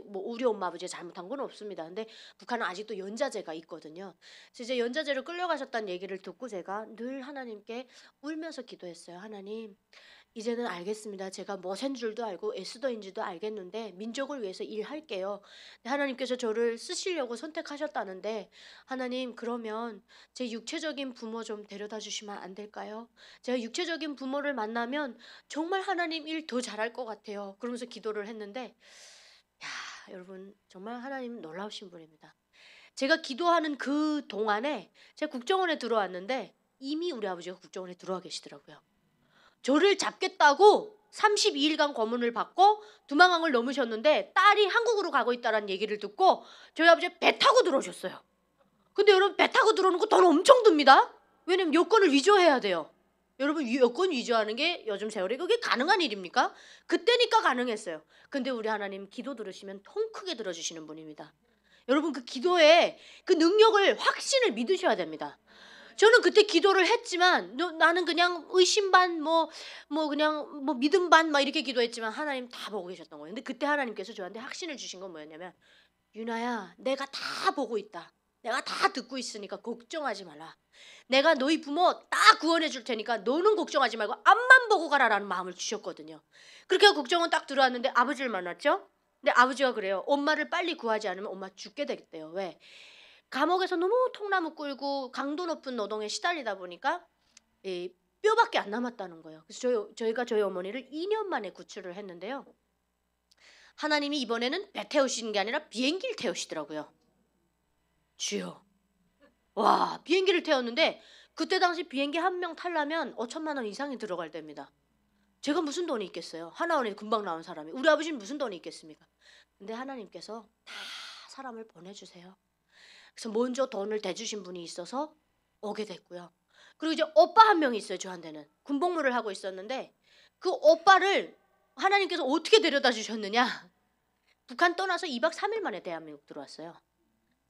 뭐 우리 엄마 아버지 잘못한 건 없습니다. 근데 북한은 아직도 연자제가 있거든요. 그래서 이제 연자제로 끌려가셨다는 얘기를 듣고 제가 늘 하나님께 울면서 기도했어요. 하나님, 이제는 알겠습니다. 제가 뭐센 줄도 알고 애쓰더인지도 알겠는데 민족을 위해서 일할게요. 근데 하나님께서 저를 쓰시려고 선택하셨다는데 하나님, 그러면 제 육체적인 부모 좀 데려다 주시면 안 될까요? 제가 육체적인 부모를 만나면 정말 하나님 일 더 잘할 것 같아요. 그러면서 기도를 했는데 야, 여러분 정말 하나님 놀라우신 분입니다. 제가 기도하는 그 동안에 제가 국정원에 들어왔는데 이미 우리 아버지가 국정원에 들어와 계시더라고요. 저를 잡겠다고 32일간 검문을 받고 두만강을 넘으셨는데 딸이 한국으로 가고 있다는 얘기를 듣고 저희 아버지 배 타고 들어오셨어요. 근데 여러분, 배 타고 들어오는 거 돈 엄청 듭니다. 왜냐면 여권을 위조해야 돼요. 여러분, 여권 위조하는 게 요즘 세월에 그게 가능한 일입니까? 그때니까 가능했어요. 근데 우리 하나님 기도 들으시면 통 크게 들어주시는 분입니다. 여러분, 그 기도에 그 능력을, 확신을 믿으셔야 됩니다. 저는 그때 기도를 했지만 나는 그냥 의심 반 그냥 믿음 반 막 이렇게 기도했지만 하나님 다 보고 계셨던 거예요. 근데 그때 하나님께서 저한테 확신을 주신 건 뭐였냐면, 유나야, 내가 다 보고 있다. 내가 다 듣고 있으니까 걱정하지 말라. 내가 너희 부모 다 구원해 줄 테니까 너는 걱정하지 말고 앞만 보고 가라라는 마음을 주셨거든요. 그렇게 해서 국정원 딱 들어왔는데 아버지를 만났죠. 근데 아버지가 그래요. 엄마를 빨리 구하지 않으면 엄마 죽게 되겠대요. 왜? 감옥에서 너무 통나무 끌고 강도 높은 노동에 시달리다 보니까 이 뼈밖에 안 남았다는 거예요. 그래서 저희가 저희 어머니를 2년 만에 구출을 했는데요. 하나님이 이번에는 배 태우시는 게 아니라 비행기를 태우시더라고요. 주여. 와, 비행기를 태웠는데 그때 당시 비행기 한 명 타려면 5천만 원 이상이 들어갈 때입니다. 제가 무슨 돈이 있겠어요? 하나원에 금방 나온 사람이. 우리 아버지는 무슨 돈이 있겠습니까? 근데 하나님께서 다 사람을 보내주세요. 그래서 먼저 돈을 대주신 분이 있어서 오게 됐고요. 그리고 이제 오빠 한 명이 있어요. 저한테는 군복무를 하고 있었는데 그 오빠를 하나님께서 어떻게 데려다 주셨느냐. 북한 떠나서 2박 3일 만에 대한민국 들어왔어요.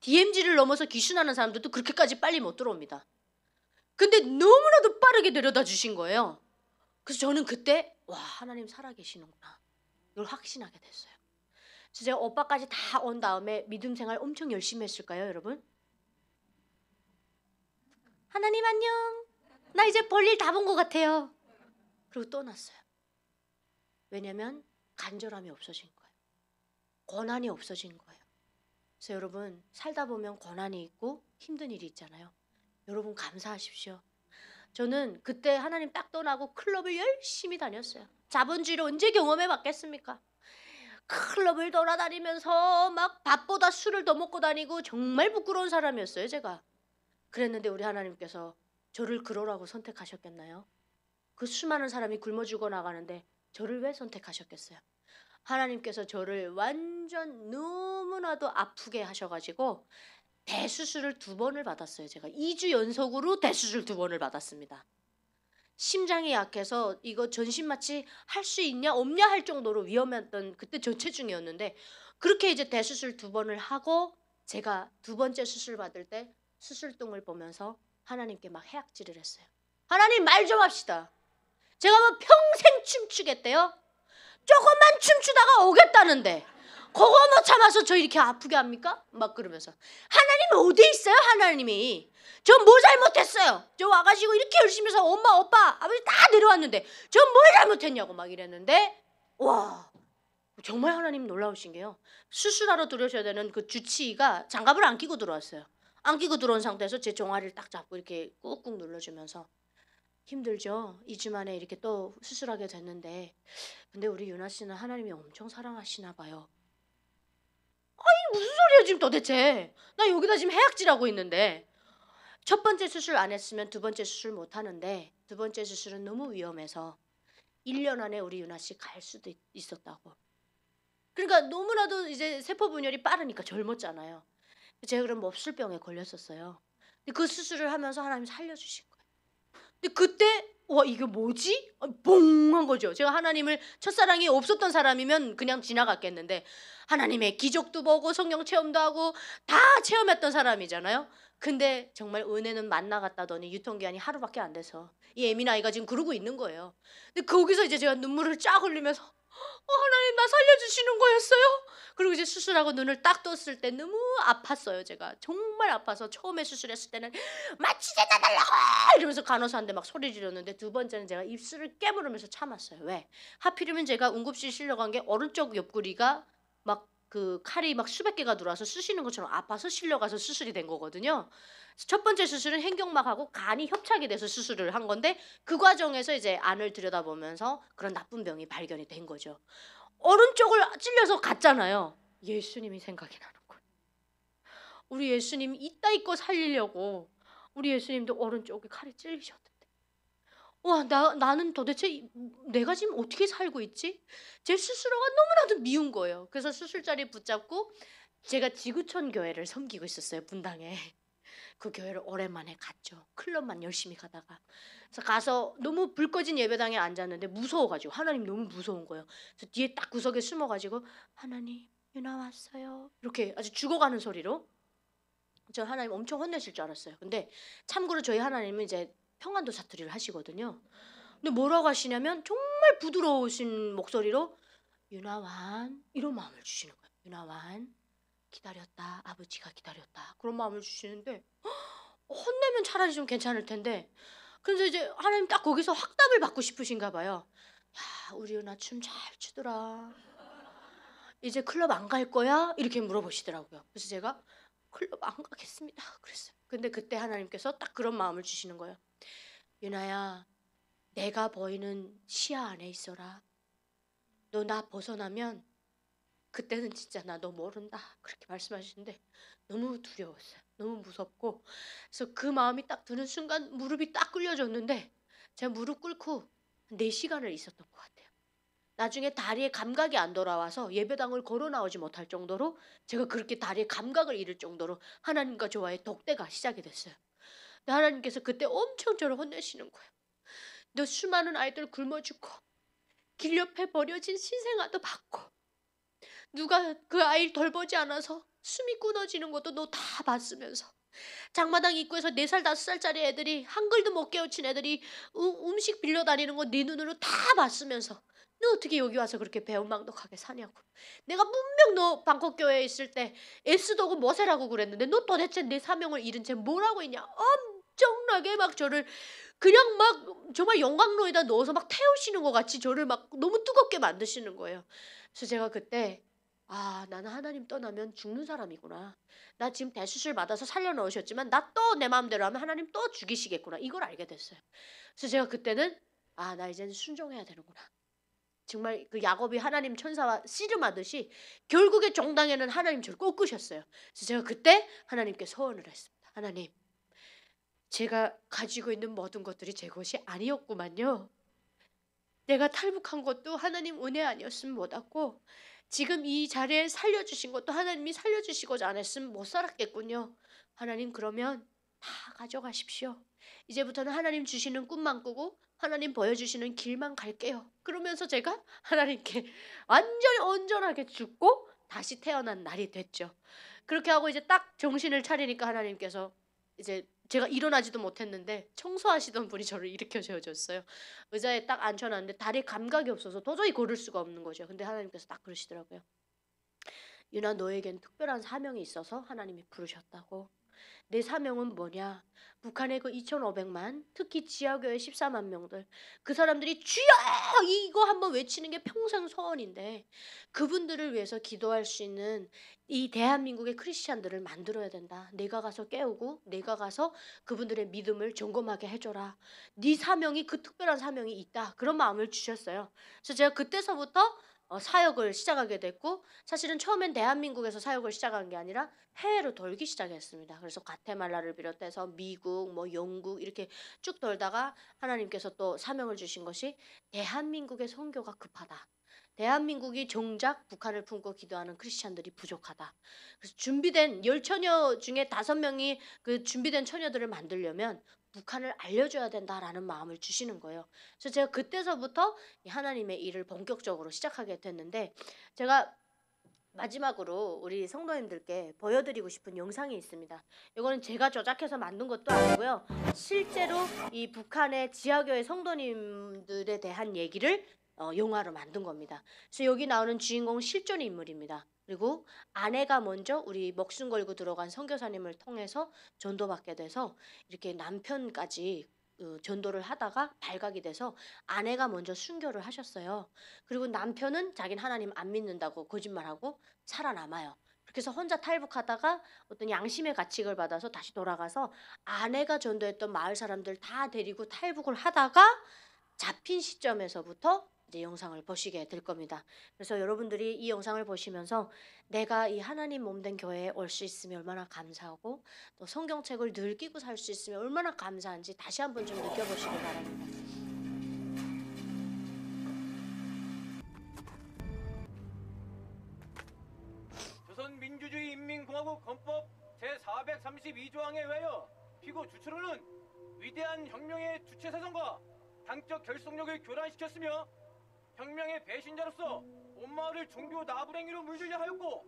DMZ를 넘어서 귀순하는 사람들도 그렇게까지 빨리 못 들어옵니다. 근데 너무나도 빠르게 데려다 주신 거예요. 그래서 저는 그때 와, 하나님 살아계시는구나, 이걸 확신하게 됐어요. 그래서 제가 오빠까지 다 온 다음에 믿음 생활 엄청 열심히 했을까요, 여러분? 하나님 안녕, 나 이제 볼일 다 본 것 같아요. 그리고 떠났어요. 왜냐면 간절함이 없어진 거예요. 고난이 없어진 거예요. 그래서 여러분, 살다 보면 고난이 있고 힘든 일이 있잖아요. 여러분 감사하십시오. 저는 그때 하나님 딱 떠나고 클럽을 열심히 다녔어요. 자본주의를 언제 경험해 봤겠습니까? 클럽을 돌아다니면서 막 밥보다 술을 더 먹고 다니고 정말 부끄러운 사람이었어요, 제가. 그랬는데 우리 하나님께서 저를 그러라고 선택하셨겠나요? 그 수많은 사람이 굶어 죽어 나가는데 저를 왜 선택하셨겠어요? 하나님께서 저를 완전 너무나도 아프게 하셔가지고 대수술을 2번을 받았어요. 제가 2주 연속으로 대수술 2번을 받았습니다. 심장이 약해서 이거 전신 마취 할 수 있냐 없냐 할 정도로 위험했던 그때 저체중이었는데, 그렇게 이제 대수술 2번을 하고 제가 2번째 수술 받을 때 수술동을 보면서 하나님께 막 해악질을 했어요. 하나님, 말 좀 합시다. 제가 뭐 평생 춤추겠대요? 조금만 춤추다가 오겠다는데 그거 못 참아서 저 이렇게 아프게 합니까? 막 그러면서. 하나님이 어디 있어요? 하나님이 저 뭐 잘못했어요? 저 와가지고 이렇게 열심히 해서 엄마 오빠 아버지 다 내려왔는데 저 뭘 잘못했냐고 막 이랬는데, 와, 정말 하나님 놀라우신 게요, 수술하러 들어오셔야 되는 그 주치의가 장갑을 안 끼고 들어왔어요. 안 끼고 들어온 상태에서 제 종아리를 딱 잡고 이렇게 꾹꾹 눌러주면서, 힘들죠? 2주 만에 이렇게 또 수술하게 됐는데 근데 우리 유나 씨는 하나님이 엄청 사랑하시나 봐요. 아니 무슨 소리야 지금 도대체. 나 여기다 지금 해악질하고 있는데. 첫 번째 수술 안 했으면 2번째 수술 못 하는데 2번째 수술은 너무 위험해서 1년 안에 우리 유나 씨 갈 수도 있었다고. 그러니까 너무나도 이제 세포 분열이 빠르니까 젊었잖아요. 제가 그럼 몹쓸병에 걸렸었어요. 근데 그 수술을 하면서 하나님 살려주신 거예요. 근데 그때 와 이게 뭐지? 봉한 거죠. 제가 하나님을 첫사랑이 없었던 사람이면 그냥 지나갔겠는데 하나님의 기적도 보고 성령 체험도 하고 다 체험했던 사람이잖아요. 근데 정말 은혜는 만나갔다더니 유통기한이 하루밖에 안 돼서 이 예민 아이가 지금 그러고 있는 거예요. 근데 거기서 이제 제가 눈물을 쫙 흘리면서 하나님 나 살려주시는 거였어요? 그리고 이제 수술하고 눈을 딱 떴을 때 너무 아팠어요. 제가 정말 아파서 처음에 수술했을 때는 마취제 나달라고 이러면서 간호사한테 막 소리 지르는데 두 번째는 제가 입술을 깨물으면서 참았어요. 왜? 하필이면 제가 응급실 실려간 게 오른쪽 옆구리가 막 그 칼이 막 수백 개가 들어와서 쑤시는 것처럼 아파서 실려가서 수술이 된 거거든요. 그래서 첫 번째 수술은 행경막하고 간이 협착이 돼서 수술을 한 건데 그 과정에서 이제 안을 들여다보면서 그런 나쁜 병이 발견이 된 거죠. 오른쪽을 찔려서 갔잖아요. 예수님이 생각이 나는 거예요. 우리 예수님 이따위 거 살리려고 우리 예수님도 오른쪽에 칼에 찔리셨는데 와 나는 도대체 내가 지금 어떻게 살고 있지? 제 스스로가 너무나도 미운 거예요. 그래서 수술자리 붙잡고 제가 지구촌 교회를 섬기고 있었어요. 분당에. 그 교회를 오랜만에 갔죠. 클럽만 열심히 가다가. 그래서 가서 너무 불 꺼진 예배당에 앉았는데 무서워가지고 하나님 너무 무서운 거예요. 그래서 뒤에 딱 구석에 숨어가지고 하나님 유나 왔어요. 이렇게 아주 죽어가는 소리로 저 하나님 엄청 혼내실 줄 알았어요. 근데 참고로 저희 하나님은 이제 평안도 사투리를 하시거든요. 근데 뭐라고 하시냐면 정말 부드러우신 목소리로 유나완 이런 마음을 주시는 거예요. 유나완 기다렸다. 아버지가 기다렸다. 그런 마음을 주시는데 혼내면 차라리 좀 괜찮을 텐데 그래서 이제 하나님 딱 거기서 확답을 받고 싶으신가 봐요. 야 우리 유나 춤 잘 추더라. 이제 클럽 안 갈 거야? 이렇게 물어보시더라고요. 그래서 제가 클럽 안 가겠습니다. 그랬어요. 근데 그때 하나님께서 딱 그런 마음을 주시는 거예요. 유나야 내가 보이는 시야 안에 있어라. 너 나 벗어나면 그때는 진짜 나 너 모른다. 그렇게 말씀하시는데 너무 두려웠어요. 너무 무섭고 그래서 그 마음이 딱 드는 순간 무릎이 딱 꿇려졌는데 제가 무릎 꿇고 4시간을 있었던 것 같아요. 나중에 다리에 감각이 안 돌아와서 예배당을 걸어 나오지 못할 정도로 제가 그렇게 다리에 감각을 잃을 정도로 하나님과 저와의 독대가 시작이 됐어요. 근데 하나님께서 그때 엄청 저를 혼내시는 거예요. 너 수많은 아이들 굶어 죽고 길 옆에 버려진 신생아도 봤고 누가 그 아이를 돌보지 않아서 숨이 끊어지는 것도 너 다 봤으면서 장마당 입구에서 4살 5살짜리 애들이 한글도 못 깨우친 애들이 음식 빌려 다니는 거 네 눈으로 다 봤으면서 너 어떻게 여기 와서 그렇게 배은망덕하게 사냐고. 내가 분명 너 방콕 교회에 있을 때 에스도고 모세라고 그랬는데 너 도대체 내 사명을 잃은 채 뭘 하고 있냐. 엄청나게 막 저를 그냥 막 정말 영광로에다 넣어서 막 태우시는 것 같이 저를 막 너무 뜨겁게 만드시는 거예요. 그래서 제가 그때 나는 하나님 떠나면 죽는 사람이구나. 나 지금 대수술 받아서 살려 넣으셨지만 나 또 내 마음대로 하면 하나님 또 죽이시겠구나. 이걸 알게 됐어요. 그래서 제가 그때는 나 이제는 순종해야 되는구나. 정말 그 야곱이 하나님 천사와 씨름하듯이 결국에 정당에는 하나님 저를 꺾으셨어요. 그래서 제가 그때 하나님께 소원을 했습니다. 하나님, 제가 가지고 있는 모든 것들이 제 것이 아니었구만요. 내가 탈북한 것도 하나님 은혜 아니었으면 못 왔고 지금 이 자리에 살려주신 것도 하나님이 살려주시고자 안 했으면 못 살았겠군요. 하나님 그러면 다 가져가십시오. 이제부터는 하나님 주시는 꿈만 꾸고 하나님 보여주시는 길만 갈게요. 그러면서 제가 하나님께 완전히 온전하게 죽고 다시 태어난 날이 됐죠. 그렇게 하고 이제 딱 정신을 차리니까 하나님께서 이제 제가 일어나지도 못했는데 청소하시던 분이 저를 일으켜 세워줬어요. 의자에 딱 앉혀놨는데 다리에 감각이 없어서 도저히 걸을 수가 없는 거죠. 근데 하나님께서 딱 그러시더라고요. 유나 너에겐 특별한 사명이 있어서 하나님이 부르셨다고. 내 사명은 뭐냐? 북한의 그 2,500만 특히 지하교회 14만 명들 그 사람들이 주여 이거 한번 외치는 게 평생 소원인데 그분들을 위해서 기도할 수 있는 이 대한민국의 크리스찬들을 만들어야 된다. 내가 가서 깨우고 내가 가서 그분들의 믿음을 점검하게 해줘라. 네 사명이 그 특별한 사명이 있다. 그런 마음을 주셨어요. 그래서 제가 그때서부터 사역을 시작하게 됐고 사실은 처음엔 대한민국에서 사역을 시작한 게 아니라 해외로 돌기 시작했습니다. 그래서 과테말라를 비롯해서 미국, 영국 이렇게 쭉 돌다가 하나님께서 또 사명을 주신 것이 대한민국의 선교가 급하다. 대한민국이 정작 북한을 품고 기도하는 크리스찬들이 부족하다. 그래서 준비된 10처녀 중에 5명이 그 준비된 처녀들을 만들려면 북한을 알려줘야 된다라는 마음을 주시는 거예요. 그래서 제가 그때서부터 이 하나님의 일을 본격적으로 시작하게 됐는데, 제가 마지막으로 우리 성도님들께 보여드리고 싶은 영상이 있습니다. 이거는 제가 조작해서 만든 것도 아니고요. 실제로 이 북한의 지하교회 성도님들에 대한 얘기를 영화로 만든 겁니다. 그래서 여기 나오는 주인공은 실존 인물입니다. 그리고 아내가 먼저 우리 목숨 걸고 들어간 선교사님을 통해서 전도받게 돼서 이렇게 남편까지 전도를 하다가 발각이 돼서 아내가 먼저 순교를 하셨어요. 그리고 남편은 자기는 하나님 안 믿는다고 거짓말하고 살아남아요. 그렇게 해서 혼자 탈북하다가 어떤 양심의 가책을 받아서 다시 돌아가서 아내가 전도했던 마을 사람들 다 데리고 탈북을 하다가 잡힌 시점에서부터 이제 영상을 보시게 될 겁니다. 그래서 여러분들이 이 영상을 보시면서 내가 이 하나님 몸된 교회에 올 수 있으면 얼마나 감사하고, 또 성경책을 늘 끼고 살 수 있으면 얼마나 감사한지 다시 한번 좀 느껴보시기 바랍니다. 조선민주주의인민공화국 헌법 제432조항에 의하여 피고 주철호는 위대한 혁명의 주체사상과 당적 결속력을 교란시켰으며 혁명의 배신자로서 온 마을을 종교 나부랭이로 물들여 하였고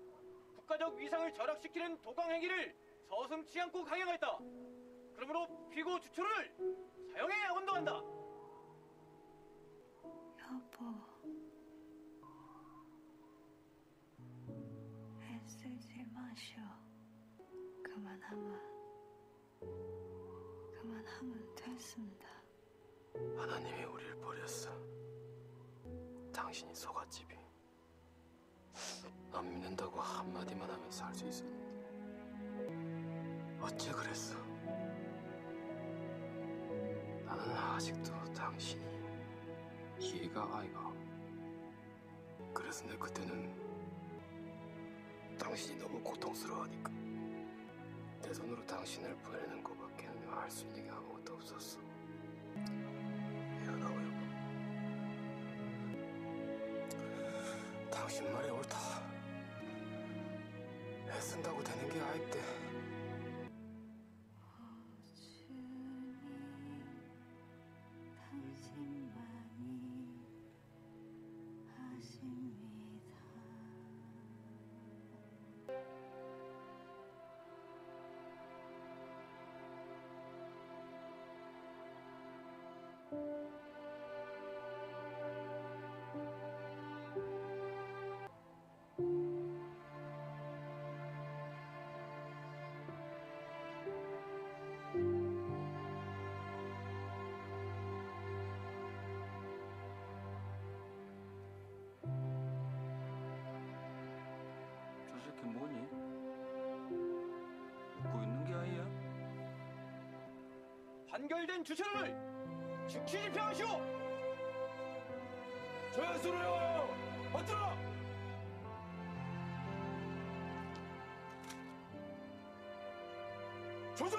국가적 위상을 절악시키는 도강행위를 서슴지 않고 강행하였다. 그러므로 피고 주철호를 사형에 언도한다. 여보, 애쓰지 마셔. 그만하면 됐습니다. 하나님이 우리를 버렸어. 당신이 속았지비. 안 믿는다고 한마디만 하면 살 수 있었는데 어째 그랬어? 나는 아직도 당신이 이해가 아이가. 그래서 내 그때는 당신이 너무 고통스러워하니까 내 손으로 당신을 보내는 것밖에 할 수 있는 게 아무것도 없었어. 미안하고 여보. 당신 말이 옳다. 애쓴다고 되는 게 아닌데. 주님, 당신만이 하십니다. 저 새끼 뭐니? 웃고 있는 게 아니야? 판결된 주철호를 즉시 집행하시오. 조연수로요. 버텨. 조전.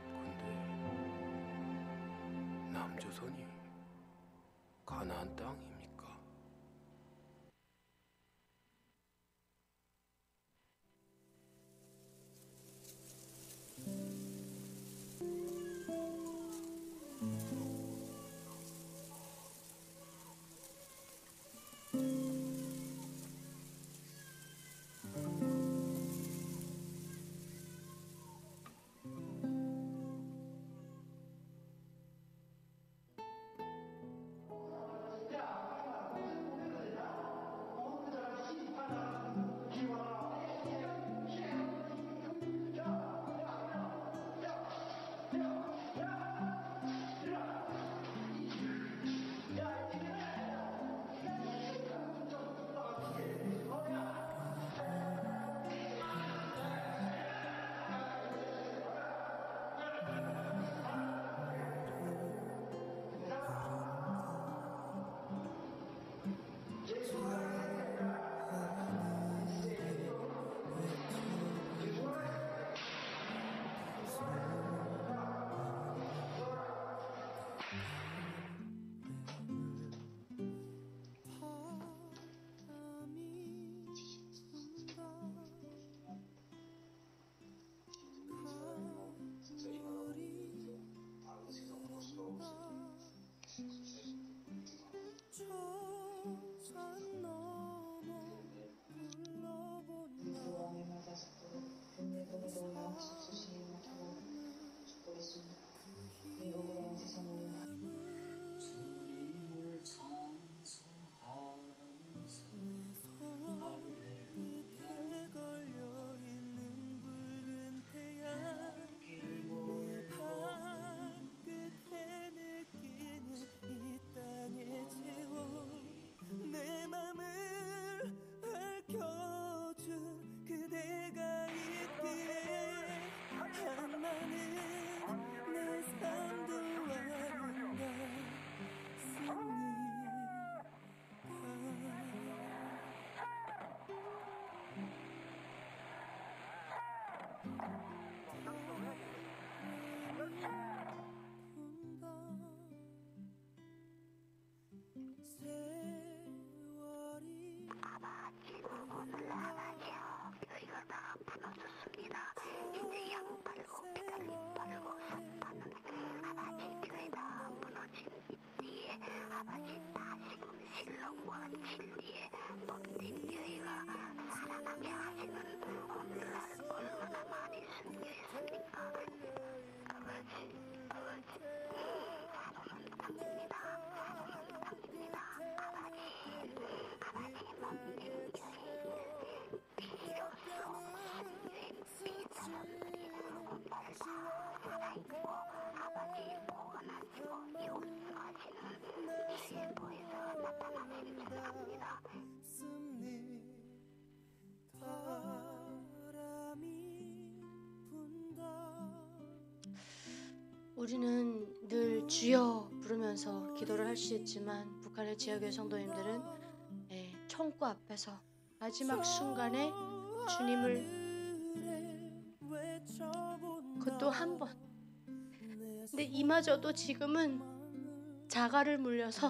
근데 남조선이 가나안 땅입니까? 우리는 늘 주여 부르면서 기도를 할 수 있지만 북한의 지하교회 성도님들은 총구 앞에서 마지막 순간에 주님을 그것도 한 번. 근데 이마저도 지금은 자가를 물려서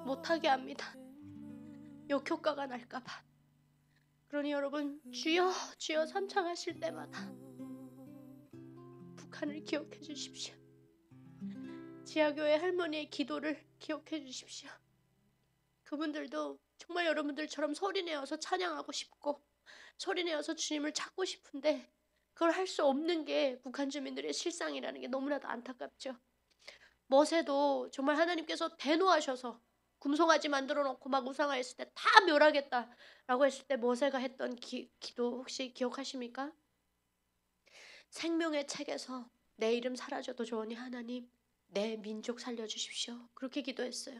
못하게 합니다. 역효과가 날까봐. 그러니 여러분 주여 주여 삼창하실 때마다 북한을 기억해 주십시오. 지하교회 할머니의 기도를 기억해 주십시오. 그분들도 정말 여러분들처럼 소리내어서 찬양하고 싶고 소리내어서 주님을 찾고 싶은데 그걸 할 수 없는 게 북한 주민들의 실상이라는 게 너무나도 안타깝죠. 머세도 정말 하나님께서 대노하셔서 금송아지 만들어 놓고 막 우상화했을 때 다 멸하겠다라고 했을 때 머세가 했던 기도 혹시 기억하십니까? 생명의 책에서 내 이름 사라져도 좋으니 하나님 내 민족 살려주십시오. 그렇게 기도했어요.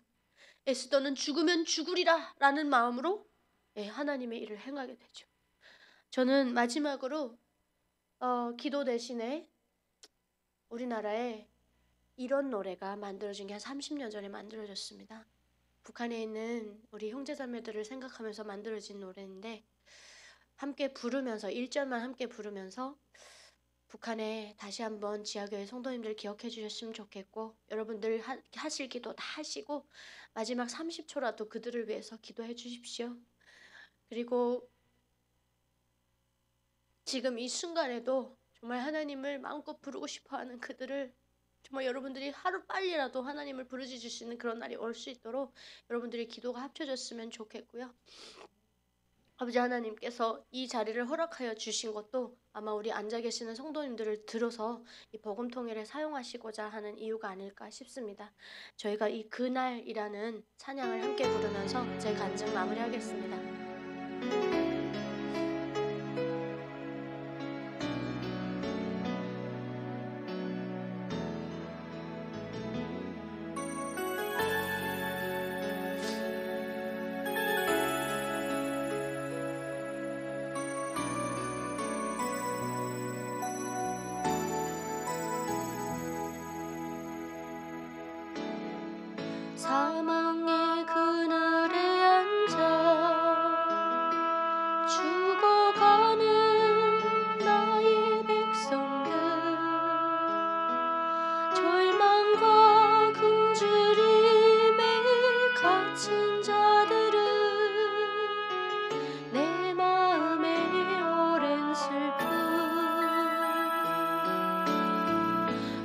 에스더는 죽으면 죽으리라 라는 마음으로 하나님의 일을 행하게 되죠. 저는 마지막으로 기도 대신에 우리나라에 이런 노래가 만들어진 게 한 30년 전에 만들어졌습니다. 북한에 있는 우리 형제자매들을 생각하면서 만들어진 노래인데 함께 부르면서 1절만 함께 부르면서 북한에 다시 한번 지하교회 성도님들 기억해 주셨으면 좋겠고 여러분들 하실 기도 다 하시고 마지막 30초라도 그들을 위해서 기도해 주십시오. 그리고 지금 이 순간에도 정말 하나님을 마음껏 부르고 싶어하는 그들을 정말 여러분들이 하루 빨리라도 하나님을 부르짖을 수 있는 그런 날이 올 수 있도록 여러분들의 기도가 합쳐졌으면 좋겠고요. 아버지 하나님께서 이 자리를 허락하여 주신 것도 아마 우리 앉아 계시는 성도님들을 들어서 이 복음통일에 사용하시고자 하는 이유가 아닐까 싶습니다. 저희가 이 그날이라는 찬양을 함께 부르면서 제 간증 마무리하겠습니다. 사망의 그늘에 앉아 죽어가는 나의 백성들 절망과 굶주림에 갇힌 자들은 내 마음에 오랜 슬픔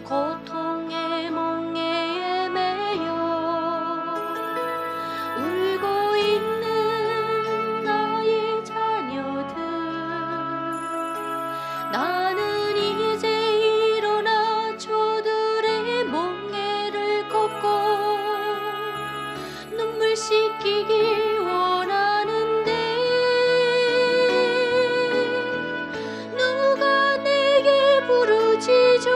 고통의 멍에에 매여 울고 있는 나의 자녀들 나는 이제 일어나 저들의 멍에를 걷고 눈물 씻기길 원하는데 누가 내게 부르짖어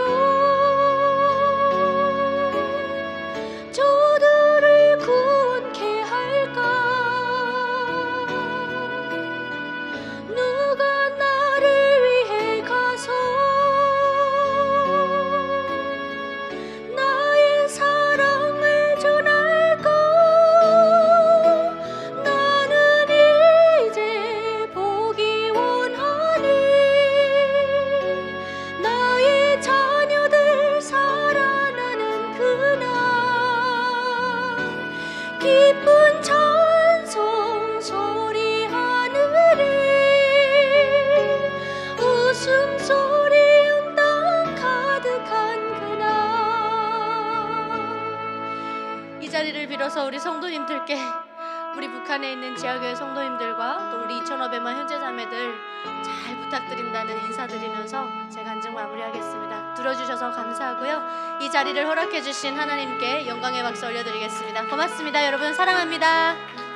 저들을 구원케 할까 누가 나를 위해 가서 나의 사랑을 전할까 이 자리를 빌어서 우리 성도님들께, 우리 북한에 있는 지하교회 성도님들과 또 우리 2,500만 형제자매들 잘 부탁드린다는 인사드리면서 제 간증 마무리하겠습니다. 들어주셔서 감사하고요. 이 자리를 허락해 주신 하나님께 영광의 박수 올려드리겠습니다. 고맙습니다. 여러분 사랑합니다.